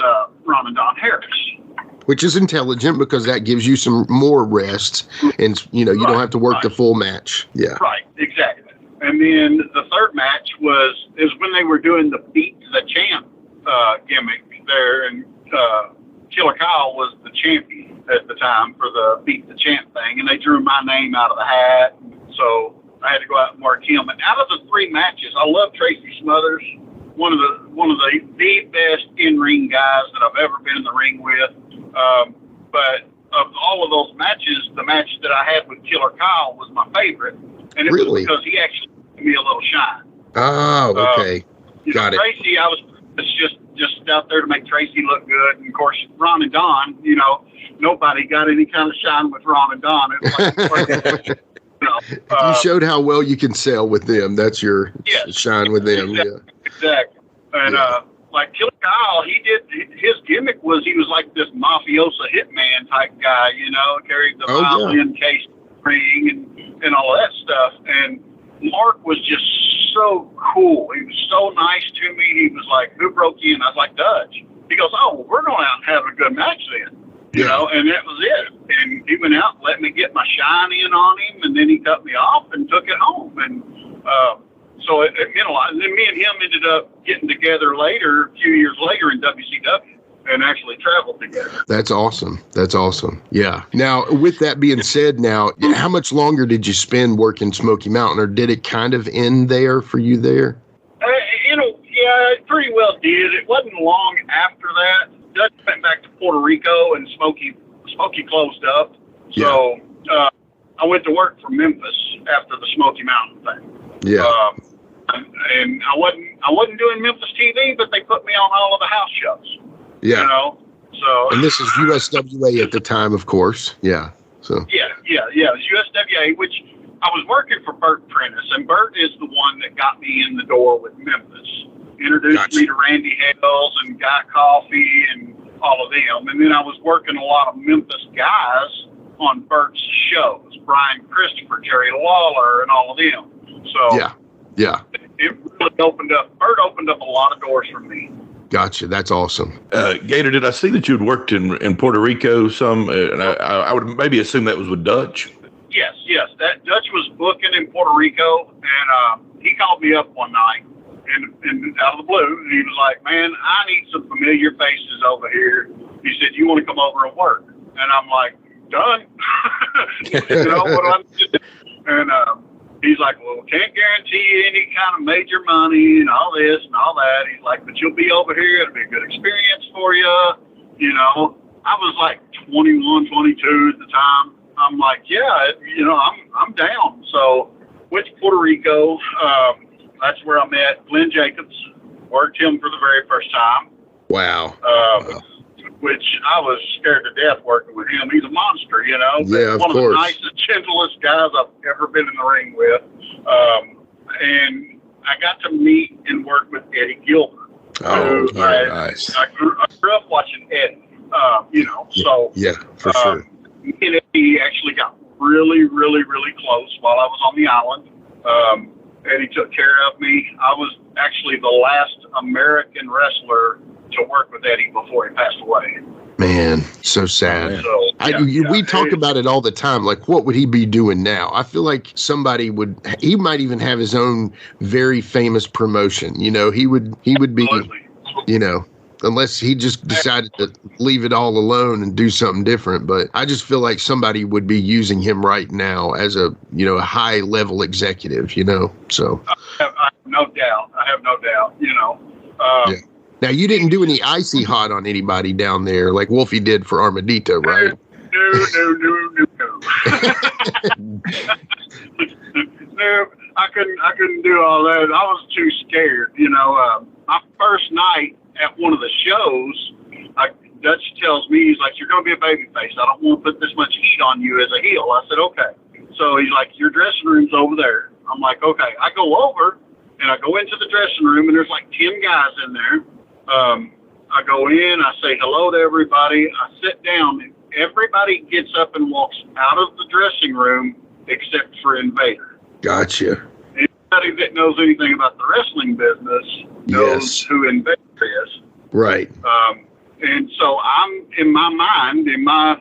Ron and Don Harris. Which is intelligent because that gives you some more rest, and you don't have to work the full match. Yeah. Right, exactly. And then the third match is when they were doing the Beat the Champ gimmick there, and Killer Kyle was the champion at the time for the Beat the Champ thing, and they drew my name out of the hat, so I had to go out and work him. And out of the 3 matches, I love Tracy Smothers, one of the best in-ring guys that I've ever been in the ring with. But of all of those matches, the match that I had with Killer Kyle was my favorite, and it was because he actually gave me a little shine. Oh, okay. Got it. Tracy, I was just out there to make Tracy look good. And of course, Ron and Don, nobody got any kind of shine with Ron and Don. It was like, you showed how well you can sell with them. That's your shine with them. Exactly. And like Killer Kyle, his gimmick was he was like this mafioso hitman type guy, carried the violin case ring and all of that stuff. And Mark was just so cool. He was so nice to me. He was like, who broke you? And I was like, Dutch. He goes, oh, well, we're going out and have a good match then. And that was it. And he went out and let me get my shine in on him, and then he cut me off and took it home. And so it meant a lot. And then me and him ended up getting together later, a few years later in WCW. And actually traveled together. That's awesome. Yeah. Now, with that being said, how much longer did you spend working Smoky Mountain, or did it kind of end there for you there? It pretty well did. It wasn't long after that. Dutch went back to Puerto Rico, and Smoky closed up. So I went to work for Memphis after the Smoky Mountain thing. Yeah. And I wasn't doing Memphis TV, but they put me on all of the house shows. Yeah. So. And this is USWA at the time, of course. Yeah. So. Yeah. It was USWA, which I was working for Byrd Prentice, and Byrd is the one that got me in the door with Memphis. Introduced me to Randy Hales and Guy Coffey and all of them. And then I was working a lot of Memphis guys on Byrd's shows, Brian Christopher, Jerry Lawler, and all of them. So yeah, it really Byrd opened up a lot of doors for me. Gotcha. That's awesome. Gator, did I see that you'd worked in Puerto Rico some? And I would maybe assume that was with Dutch. Yes. That Dutch was booking in Puerto Rico, and he called me up one night, and out of the blue, and he was like, "Man, I need some familiar faces over here." He said, "You want to come over and work?" And I'm like, "Done." You know what I'm doing? And he's like, "Well, can't guarantee you any kind of major money and all this and all that." He's like, "But you'll be over here. It'll be a good experience for you." You know, I was like 21, 22 at the time. I'm like, "Yeah, you know, I'm down." So went to Puerto Rico. That's where I met Glenn Jacobs. Worked him for the very first time. Wow. Which I was scared to death working with him. He's a monster, you know. Yeah, of one of course. the nicest, gentlest guys I've ever been in the ring with. And I got to meet and work with Eddie Gilbert. Oh, nice. I grew up watching Eddie, you know. So yeah, for sure. Me and Eddie actually got really, really, really close while I was on the island. Eddie took care of me. I was actually the last American wrestler to work with Eddie before he passed away. Man, so sad. So, we talk about it all the time. Like, what would he be doing now? I feel like he might even have his own very famous promotion. You know, he would be, you know, unless he just decided to leave it all alone and do something different. But I just feel like somebody would be using him right now as a high level executive, you know, so. I have no doubt, you know. Now, you didn't do any icy hot on anybody down there like Wolfie did for Armadito, right? No, I couldn't do all that. I was too scared, you know. My first night at one of the shows, Dutch tells me, he's like, "You're going to be a babyface. I don't want to put this much heat on you as a heel." I said, "Okay." So he's like, "Your dressing room's over there." I'm like, "Okay." I go over, and I go into the dressing room, and there's like 10 guys in there. I go in, I say hello to everybody. I sit down, and everybody gets up and walks out of the dressing room except for Invader. Gotcha. Anybody that knows anything about the wrestling business knows who Invader is. Right. And so I'm, in my mind, in my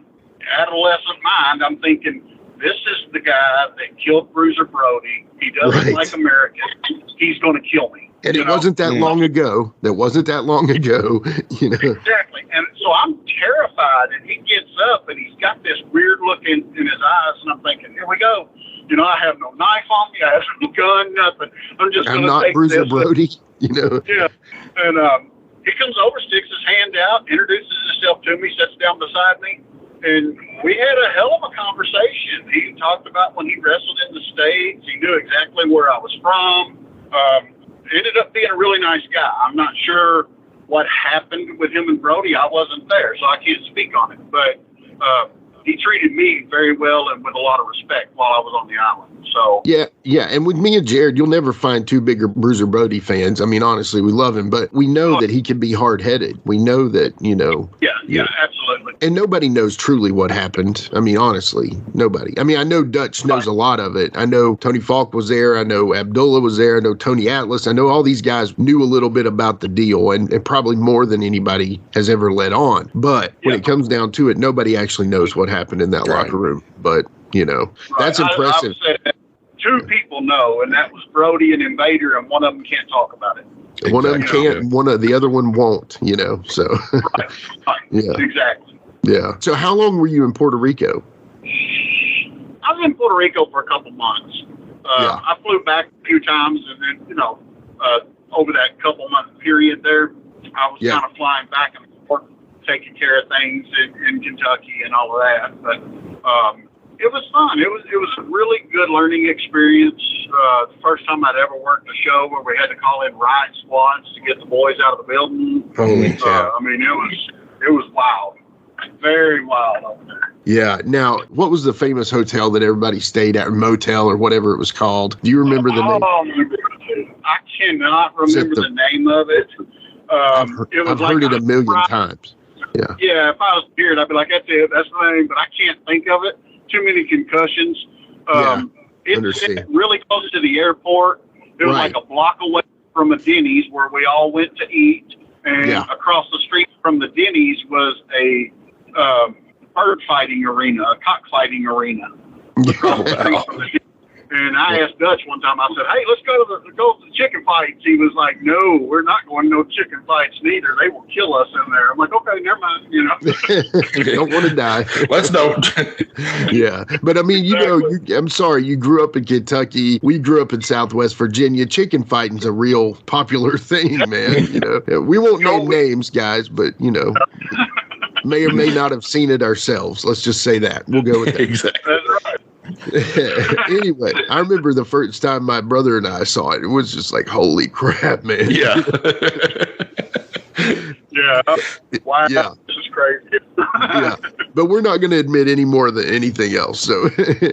adolescent mind, I'm thinking, this is the guy that killed Bruiser Brody. He doesn't like Americans. He's going to kill me. And it wasn't that long ago. You know. Exactly. And so I'm terrified, and he gets up, and he's got this weird look in his eyes, and I'm thinking, here we go. You know, I have no knife on me. I have no gun, nothing. I'm just going to take Bruiser this. Brody, you know. Yeah. And he comes over, sticks his hand out, introduces himself to me, sits down beside me, and we had a hell of a conversation. He talked about when he wrestled in the States. He knew exactly where I was from. Ended up being a really nice guy. I'm not sure what happened with him and Brody. I wasn't there, so I can't speak on it. But he treated me very well and with a lot of respect while I was on the island. So yeah. And with me and Jared, you'll never find two bigger Bruiser Brody fans. I mean, honestly, we love him, but we know that he can be hard-headed. We know that, you know. Yeah, absolutely. And nobody knows truly what happened. I mean, honestly, nobody. I mean, I know Dutch knows a lot of it. I know Tony Falk was there. I know Abdullah was there. I know Tony Atlas. I know all these guys knew a little bit about the deal, and probably more than anybody has ever let on. But when it comes down to it, nobody actually knows what happened in that locker room. But, you know, that's impressive. I would say that 2 people know, and that was Brody and Invader, and one of them can't talk about it. One of them can't, and the other one won't, you know, so. Right. Yeah. Exactly. Yeah. So how long were you in Puerto Rico? I was in Puerto Rico for a couple months. I flew back a few times, and then, you know, over that couple-month period there, I was kind of flying back and forth, taking care of things in Kentucky and all of that. But it was fun. It was a really good learning experience. The first time I'd ever worked a show where we had to call in riot squads to get the boys out of the building. Holy cow. I mean, it was wild. Very wild over there. Yeah. Now, what was the famous hotel that everybody stayed at, or motel, or whatever it was called? Do you remember the name? I cannot remember the name of it. I've heard it a million times. Yeah, if I was Byrd, I'd be like, that's it, that's the name, but I can't think of it. Too many concussions. It's really close to the airport. It was like a block away from a Denny's where we all went to eat, and across the street from the Denny's was a bird fighting arena, a cockfighting arena. Across the street from the Denny's. And I asked Dutch one time, I said, hey, let's go to the chicken fights. He was like, no, we're not going to no chicken fights neither. They will kill us in there. I'm like, okay, never mind, you know. Don't want to die. Let's don't. Yeah. But I mean, you know, I'm sorry, you grew up in Kentucky. We grew up in Southwest Virginia. Chicken fighting's a real popular thing, man. You know, we won't name names, guys, but, you know, may or may not have seen it ourselves. Let's just say that. We'll go with that. Exactly. That's right. Anyway, I remember the first time my brother and I saw it. It was just like, holy crap, man. Yeah. Wow, yeah. This is crazy. Yeah. But we're not going to admit any more than anything else.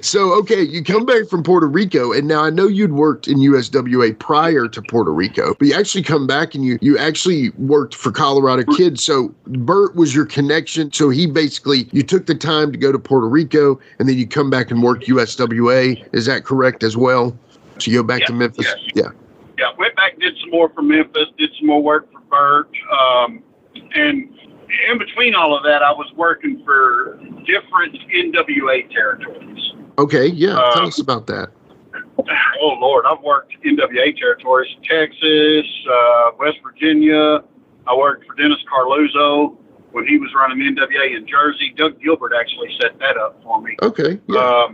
So, okay, you come back from Puerto Rico, and now I know you'd worked in USWA prior to Puerto Rico, but you actually come back and you actually worked for Colorado Kids. So Bert was your connection. So you took the time to go to Puerto Rico, and then you come back and work USWA. Is that correct as well? So you go back to Memphis? Yes. Yeah, went back, did some more for Memphis, did some more work for Byrd, and in between all of that, I was working for different NWA territories. Okay, yeah, tell us about that. Oh, Lord, I've worked NWA territories, Texas, West Virginia. I worked for Dennis Carluzzo when he was running NWA in Jersey. Doug Gilbert actually set that up for me. Okay, yeah.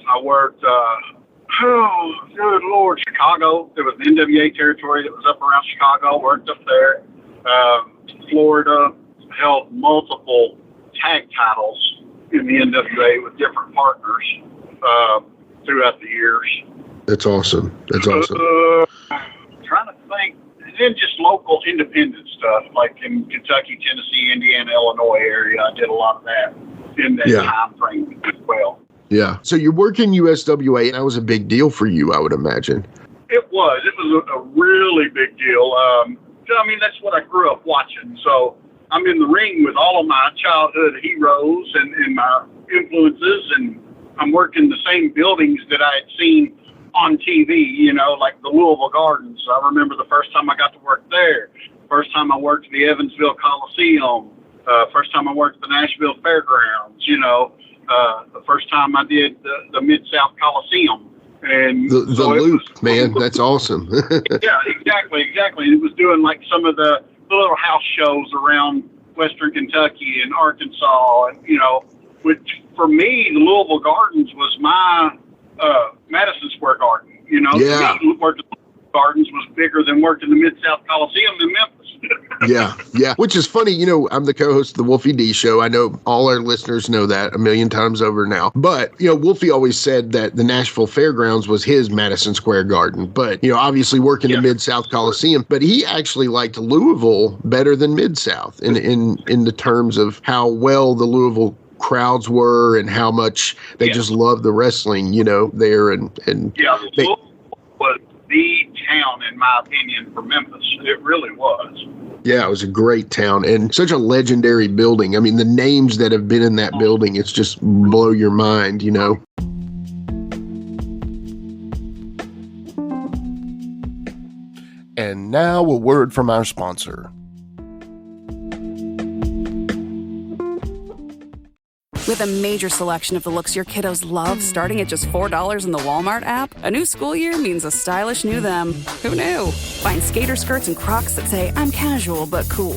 I worked, oh, good Lord, Chicago. There was an NWA territory that was up around Chicago. Worked up there. Florida, held multiple tag titles in the NWA with different partners throughout the years. That's awesome. That's awesome. Trying to think, and then just local independent stuff, like in Kentucky, Tennessee, Indiana, Illinois area. I did a lot of that in that time frame as well. Yeah. So you're working USWA, and that was a big deal for you, I would imagine. It was. It was a really big deal. I mean, that's what I grew up watching. So I'm in the ring with all of my childhood heroes and my influences, and I'm working the same buildings that I had seen on TV, you know, like the Louisville Gardens. I remember the first time I got to work there. First time I worked the Evansville Coliseum. First time I worked the Nashville Fairgrounds, you know. The first time I did the Mid South Coliseum. And the loop, man, that's awesome. Yeah, exactly. It was doing like some of the little house shows around Western Kentucky and Arkansas, and you know, which for me, the Louisville Gardens was my Madison Square Garden. You know, yeah. To me, working the Gardens was bigger than working the Mid South Coliseum in Memphis. Yeah. Which is funny. You know, I'm the co-host of the Wolfie D show. I know all our listeners know that a million times over now. But, you know, Wolfie always said that the Nashville Fairgrounds was his Madison Square Garden. But, you know, obviously working the Mid-South Coliseum. But he actually liked Louisville better than Mid-South in the terms of how well the Louisville crowds were and how much they just loved the wrestling, you know, there. And Louisville was the town, in my opinion, for Memphis. It really was. Yeah, it was a great town and such a legendary building. I mean, the names that have been in that building, it's just blow your mind, you know. And now a word from our sponsor. With a major selection of the looks your kiddos love, starting at just $4 in the Walmart app, a new school year means a stylish new them. Who knew? Find skater skirts and Crocs that say, I'm casual but cool.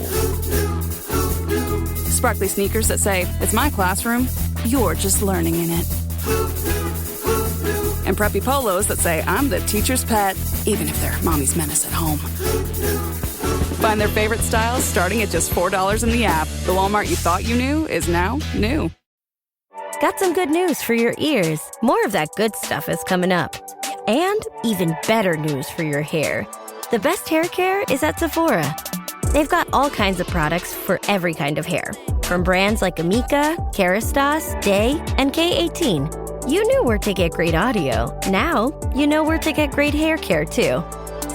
Sparkly sneakers that say, it's my classroom, you're just learning in it. And preppy polos that say, I'm the teacher's pet, even if they're mommy's menace at home. Find their favorite styles starting at just $4 in the app. The Walmart you thought you knew is now new. Got some good news for your ears. More of that good stuff is coming up. And even better news for your hair. The best hair care is at Sephora. They've got all kinds of products for every kind of hair. From brands like Amika, Kerastase, Day, and K18. You knew where to get great audio. Now, you know where to get great hair care, too.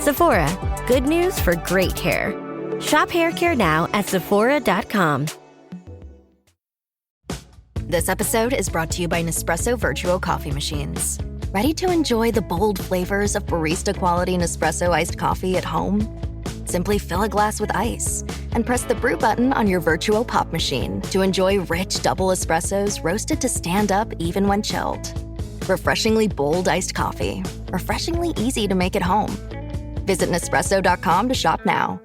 Sephora. Good news for great hair. Shop hair care now at Sephora.com. This episode is brought to you by Nespresso Virtuo coffee machines. Ready to enjoy the bold flavors of barista-quality Nespresso iced coffee at home? Simply fill a glass with ice and press the brew button on your Virtuo pop machine to enjoy rich double espressos roasted to stand up even when chilled. Refreshingly bold iced coffee. Refreshingly easy to make at home. Visit Nespresso.com to shop now.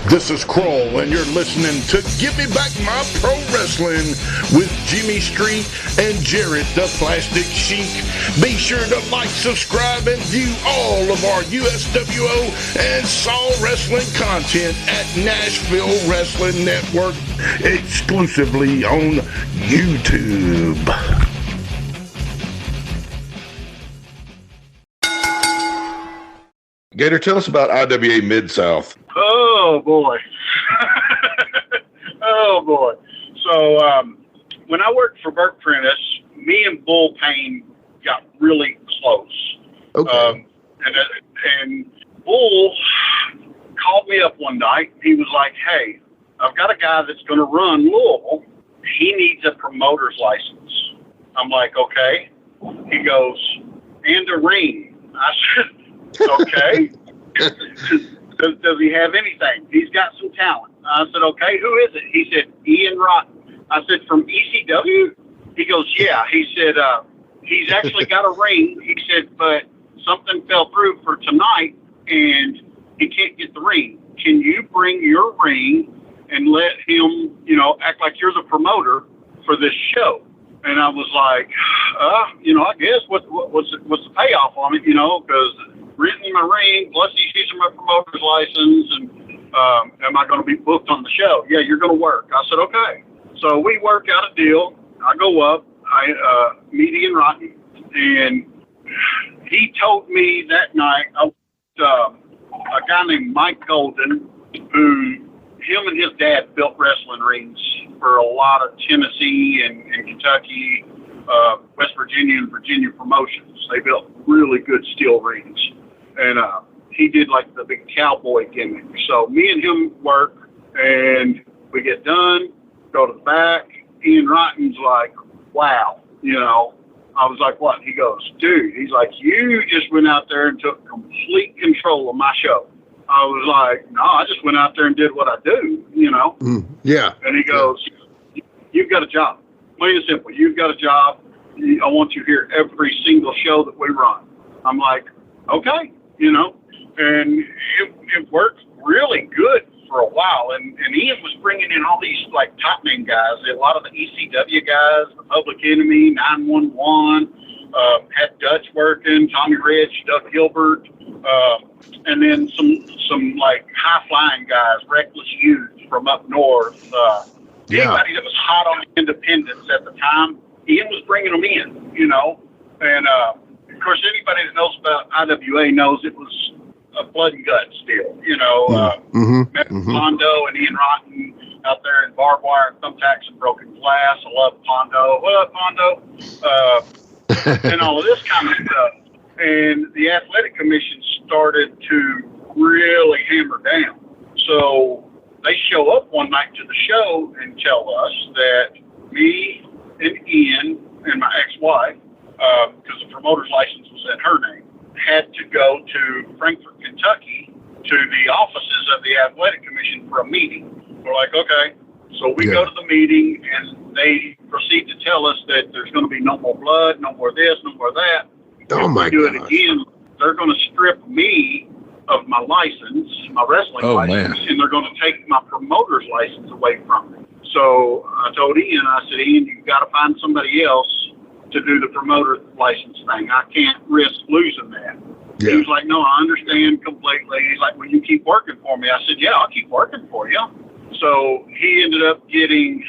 This is Kroll, and you're listening to Give Me Back My Pro Wrestling with Jimmy Street and Jared the Plastic Sheik. Be sure to like, subscribe, and view all of our USWO and Saw Wrestling content at Nashville Wrestling Network, exclusively on YouTube. Gator, tell us about IWA Mid South. Oh, boy. Oh, boy. So when I worked for Byrd Prentice, me and Bull Payne got really close. Okay. And Bull called me up one night. He was like, hey, I've got a guy that's going to run Louisville. He needs a promoter's license. I'm like, okay. He goes, and a ring. I said, okay. Does he have anything? He's got some talent. I said, okay, who is it? He said, Ian Rotten. I said, from ECW? He goes, yeah. He said, he's actually got a ring. He said, but something fell through for tonight, and he can't get the ring. Can you bring your ring and let him, act like you're the promoter for this show? And I was like, I guess what's the payoff on it, because written my ring, plus he's using my promoter's license, and am I going to be booked on the show? Yeah, you're going to work. I said, okay. So we work out a deal. I go up, I meet Ian Rotten, and he told me that night, a guy named Mike Golden, who him and his dad built wrestling rings for a lot of Tennessee and Kentucky, West Virginia and Virginia promotions. They built really good steel rings. And he did like the big cowboy gimmick. So me and him work, and we get done, go to the back. Ian Rotten's like, wow, I was like, what? He goes, dude, he's like, you just went out there and took complete control of my show. I was like, no, I just went out there and did what I do, Yeah. And he goes, you've got a job. Plain and simple. You've got a job. I want you here every single show that we run. I'm like, okay, and it worked really good for a while. And Ian was bringing in all these like top name guys, a lot of the ECW guys, the Public Enemy, 911, had Dutch working, Tommy Rich, Doug Gilbert, and then some like high flying guys, Reckless Youth from up north. Anybody that was hot on the independents at the time, Ian was bringing them in, and of course anybody that knows about IWA knows it was a blood and guts deal, Pondo and Ian Rotten out there in barbed wire and thumbtacks and broken glass. I love Pondo. What up, Pondo? And all of this kind of stuff. And the athletic commission started to really hammer down. So they show up one night to the show and tell us that me and Ian and my ex-wife, because the promoter's license was in her name, had to go to Frankfort, Kentucky, to the offices of the athletic commission for a meeting. We're like, okay. So we go to the meeting, and they proceed to tell us that there's going to be no more blood, no more this, no more that. Oh, my God. If we do it again, they're going to strip me of my license, my wrestling license, and they're going to take my promoter's license away from me. So I told Ian, I said, Ian, you've got to find somebody else to do the promoter license thing. I can't risk losing that. Yeah. He was like, no, I understand completely. He's like, well, you keep working for me. I said, yeah, I'll keep working for you. So he ended up getting,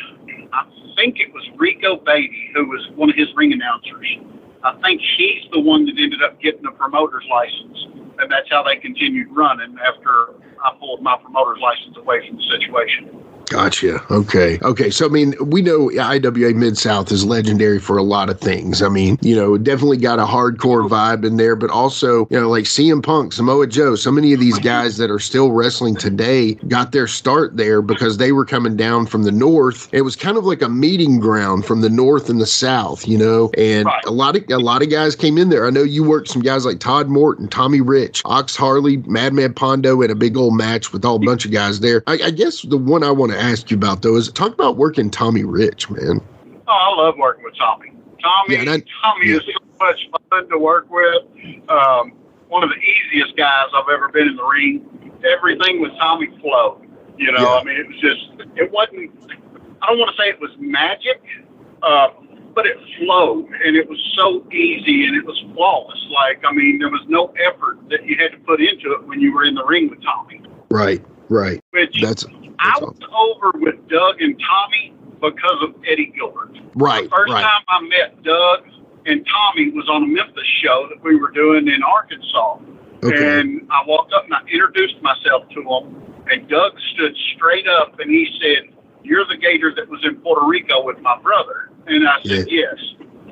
I think it was Rico Beatty, who was one of his ring announcers. I think he's the one that ended up getting a promoter's license, and that's how they continued running after I pulled my promoter's license away from the situation. Gotcha. Okay. So, I mean, we know IWA Mid South is legendary for a lot of things. I mean, definitely got a hardcore vibe in there, but also, like CM Punk, Samoa Joe, so many of these guys that are still wrestling today got their start there because they were coming down from the north. It was kind of like a meeting ground from the north and the south, and a lot of guys came in there. I know you worked some guys like Todd Morton, Tommy Rich, Ox Harley, Madman Pondo, and a big old match with all a bunch of guys there. I guess the one I want to ask you about though is talk about working Tommy Rich, man. Oh, I love working with Tommy. Tommy is so much fun to work with. One of the easiest guys I've ever been in the ring. Everything with Tommy flowed. I mean, it wasn't, I don't want to say it was magic, but it flowed and it was so easy and it was flawless. Like, I mean, there was no effort that you had to put into it when you were in the ring with Tommy. Right. Which I was over with Doug and Tommy because of Eddie Gilbert. Right. The first time I met Doug and Tommy was on a Memphis show that we were doing in Arkansas. Okay. And I walked up and I introduced myself to him, and Doug stood straight up and he said, "You're the Gator that was in Puerto Rico with my brother." And I said, "Yes."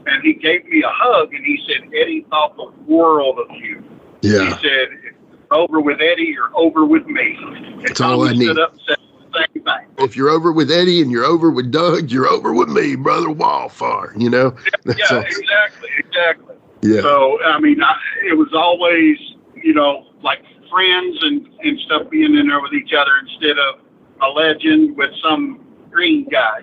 And he gave me a hug and he said, "Eddie thought the world of you." Yeah. He said, "If you're over with Eddie, you're over with me." That's all I need. Stood up and said the same thing. If you're over with Eddie and you're over with Doug, you're over with me, brother Wildfire, Yeah, exactly. Yeah. So, I mean, it was always, like friends and stuff being in there with each other instead of a legend with some green guy,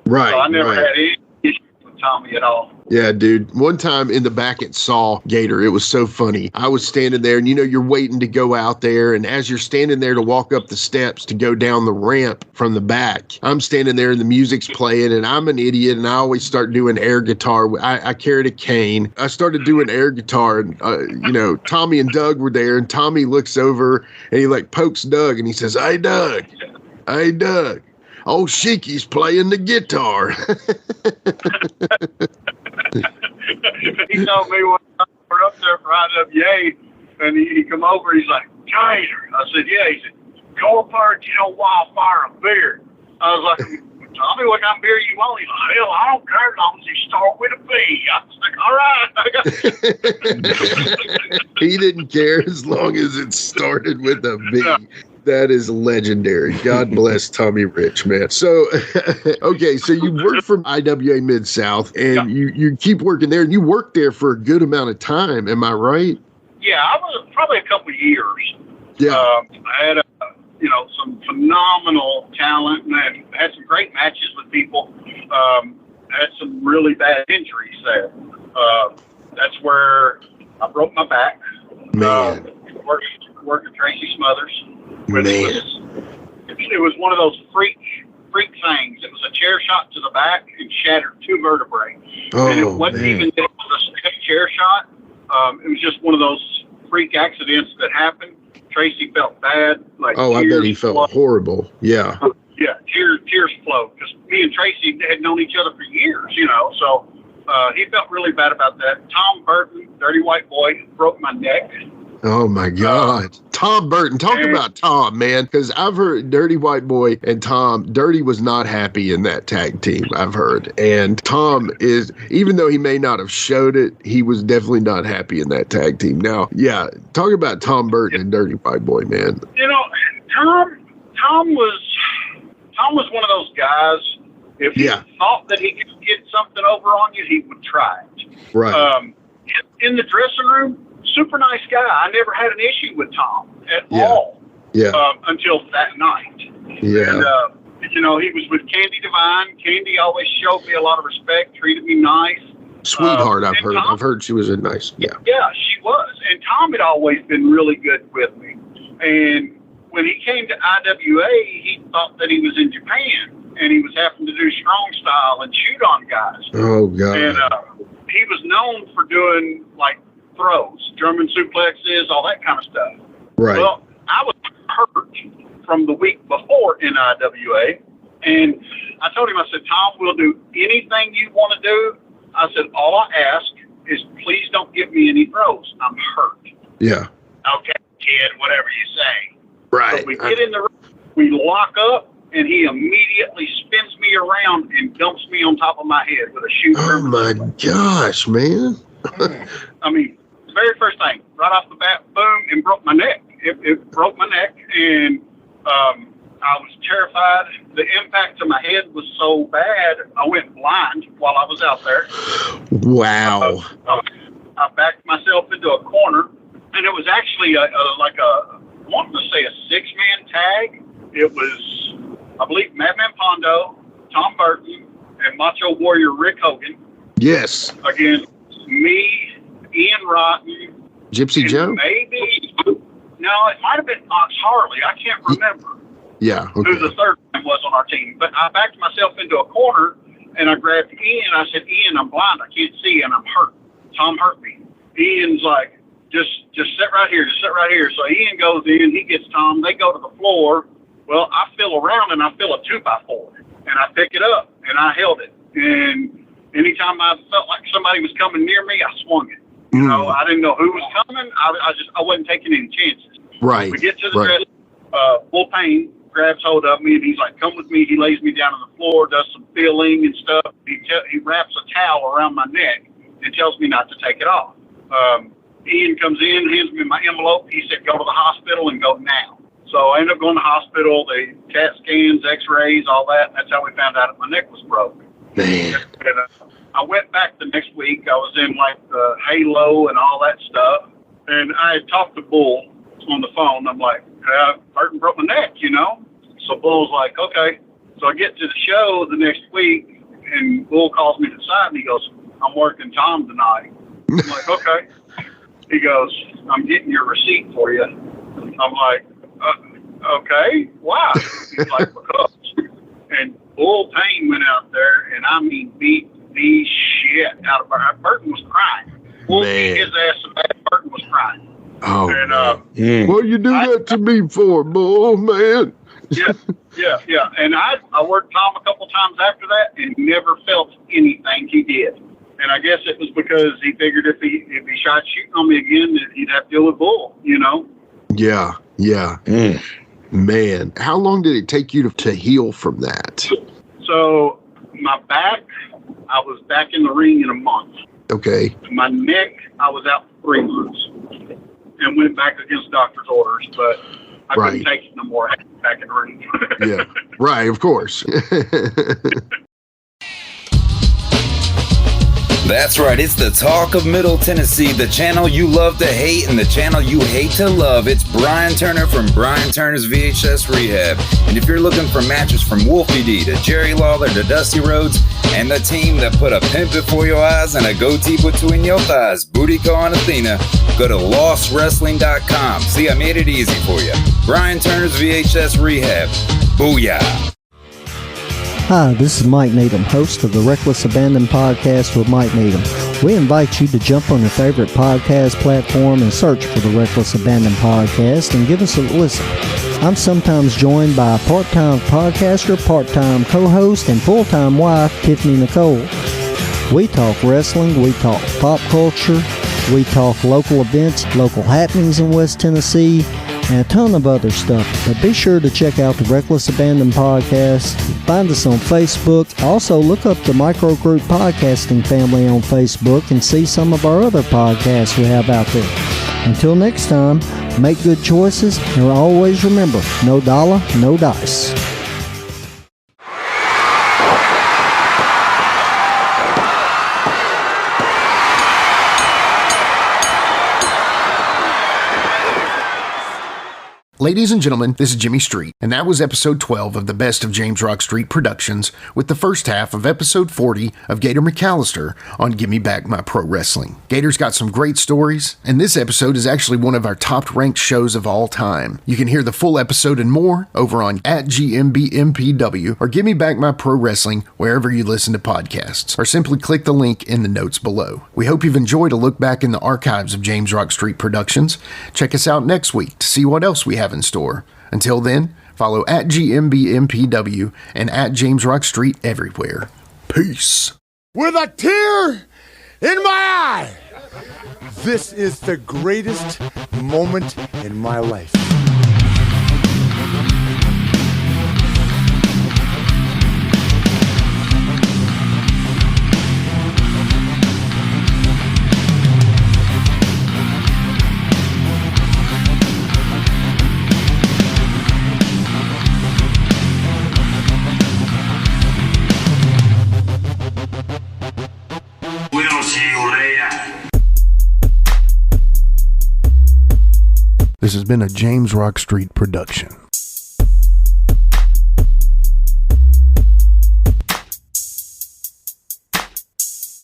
Right. So I never had any issues with Tommy at all. Yeah, dude. One time in the back at Saw Gator, it was so funny. I was standing there and you're waiting to go out there. And as you're standing there to walk up the steps to go down the ramp from the back, I'm standing there and the music's playing and I'm an idiot. And I always start doing air guitar. I carried a cane. I started doing air guitar and, Tommy and Doug were there and Tommy looks over and he like pokes Doug and he says, Hey, Doug. Old Sheiky's playing the guitar." He told me one time we were up there for IWA, and he come over, he's like, "Gator." I said, "Yeah." He said, "Go up there and get Wildfire a beer." I was like, "Tommy, what kind of beer you want?" He's like, "Hell, I don't care as long as you start with a B." I was like, "All right." He didn't care as long as it started with a B. Yeah. That is legendary. God bless Tommy Rich, man. So, okay, so you work for IWA Mid South, and you keep working there, and you worked there for a good amount of time. Am I right? Yeah, I was probably a couple of years. Yeah. I had, some phenomenal talent, and I had some great matches with people. I had some really bad injuries there. That's where I broke my back. Man. Working Tracy Smothers. Man. It was one of those freak things. It was a chair shot to the back and shattered 2 vertebrae. And it wasn't even that it was a chair shot. It was just one of those freak accidents that happened. Tracy felt bad. I bet he felt horrible. Yeah. Yeah, tears flowed because me and Tracy had known each other for years, so he felt really bad about that. Tom Burton, Dirty White Boy, broke my neck. Oh my God. Tom Burton. Talk about Tom, man. Because I've heard Dirty White Boy and Tom, Dirty was not happy in that tag team, I've heard. And Tom is, even though he may not have showed it, he was definitely not happy in that tag team. Now, yeah, talk about Tom Burton and Dirty White Boy, man. Tom was one of those guys, if he thought that he could get something over on you, he would try it. Right. In the dressing room, super nice guy. I never had an issue with Tom at all. Yeah. Until that night. Yeah. And, he was with Candy Divine. Candy always showed me a lot of respect, treated me nice. Sweetheart, I've heard. I've heard she was a nice. Yeah. Yeah, she was. And Tom had always been really good with me. And when he came to IWA, he thought that he was in Japan and he was having to do strong style and shoot on guys. Oh God. And he was known for doing throws, German suplexes, all that kind of stuff. Right. Well, I was hurt from the week before in IWA, and I told him, I said, "Tom, we'll do anything you want to do." I said, "All I ask is please don't give me any throws. I'm hurt." Yeah. "Okay, kid, whatever you say." Right. So we get in the room, we lock up, and he immediately spins me around and dumps me on top of my head with a shoe. Oh my gosh, man. I mean, the very first thing, right off the bat, boom, and broke my neck. It broke my neck, and I was terrified. The impact to my head was so bad, I went blind while I was out there. Wow. I backed myself into a corner, and it was actually I wanted to say a 6-man tag. It was, I believe, Madman Pondo, Tom Burton, and Macho Warrior Rick Hogan. Yes. Against me, Ian Rotten. Gypsy Joe? Maybe. No, it might have been Ox Harley. I can't remember Yeah. Okay. who the third one was on our team. But I backed myself into a corner, and I grabbed Ian. I said, Ian, I'm blind. I can't see, and I'm hurt. Tom hurt me. Ian's like, just sit right here. Just sit right here. So Ian goes in. He gets Tom. They go to the floor. Well, I feel around, and I feel a 2x4. And I pick it up, and I held it. And anytime I felt like somebody was coming near me, I swung it. You know, I didn't know who was coming. I wasn't taking any chances. Right. We get to the dress. Bull Payne grabs hold of me, and he's like, come with me. He lays me down on the floor, does some feeling and stuff. He wraps a towel around my neck and tells me not to take it off. Ian comes in, hands me my envelope. He said, go to the hospital and go now. So I ended up going to the hospital. They CAT scans, x-rays, all that. That's how we found out that my neck was broke. Man. And, I went back the next week. I was in like the halo and all that stuff. And I had talked to Bull on the phone. I'm like, Burton broke my neck, you know? So Bull's like, okay. So I get to the show the next week, and Bull calls me to the side, and he goes, I'm working Tom tonight. I'm like, okay. He goes, I'm getting your receipt for you. I'm like, okay, why? He's like, because. And Bull Payne went out there, and I mean, beat the shit out of Burton. Burton was crying. Bull beat his ass so bad, Burton was crying. Oh, and, what you do that to me for, Bull, man? Yeah. And I worked Tom a couple times after that and never felt anything he did. And I guess it was because he figured if he tried shooting on me again, that he'd have to deal with Bull, you know? Yeah. Man, how long did it take you to heal from that? So my back, I was back in the ring in a month. Okay. My neck, I was out for 3 months and went back against doctor's orders, but I couldn't take it no more. I had to get back in the ring. Yeah, right, of course. That's right, it's the talk of Middle Tennessee, the channel you love to hate and the channel you hate to love. It's Brian Turner from Brian Turner's VHS Rehab. And if you're looking for matches from Wolfie D to Jerry Lawler to Dusty Rhodes and the team that put a pimp before your eyes and a goatee between your thighs, Booty Call and Athena, go to lostwrestling.com. See, I made it easy for you. Brian Turner's VHS Rehab. Booyah. Hi, this is Mike Needham, host of the Reckless Abandon podcast with Mike Needham. We invite you to jump on your favorite podcast platform and search for the Reckless Abandon podcast and give us a listen. I'm sometimes joined by a part-time podcaster, part-time co-host, and full-time wife, Tiffany Nicole. We talk wrestling, we talk pop culture, we talk local events, local happenings in West Tennessee, and a ton of other stuff. But be sure to check out the Reckless Abandon podcast. Find us on Facebook. Also, look up the Microgroup Podcasting family on Facebook and see some of our other podcasts we have out there. Until next time, make good choices and always remember, no dollar, no dice. Ladies and gentlemen, this is Jimmy Street, and that was episode 12 of the Best of James Rock Street Productions, with the first half of episode 40 of Gator McAlister on Give Me Back My Pro Wrestling. Gator's got some great stories, and this episode is actually one of our top-ranked shows of all time. You can hear the full episode and more over on @GMBMPW or Give Me Back My Pro Wrestling wherever you listen to podcasts, or simply click the link in the notes below. We hope you've enjoyed a look back in the archives of James Rock Street Productions. Check us out next week to see what else we have in store. Until then, follow @GMBMPW and @JamesRockStreet everywhere. Peace. With a tear in my eye, this is the greatest moment in my life. This has been a James Rock Street production.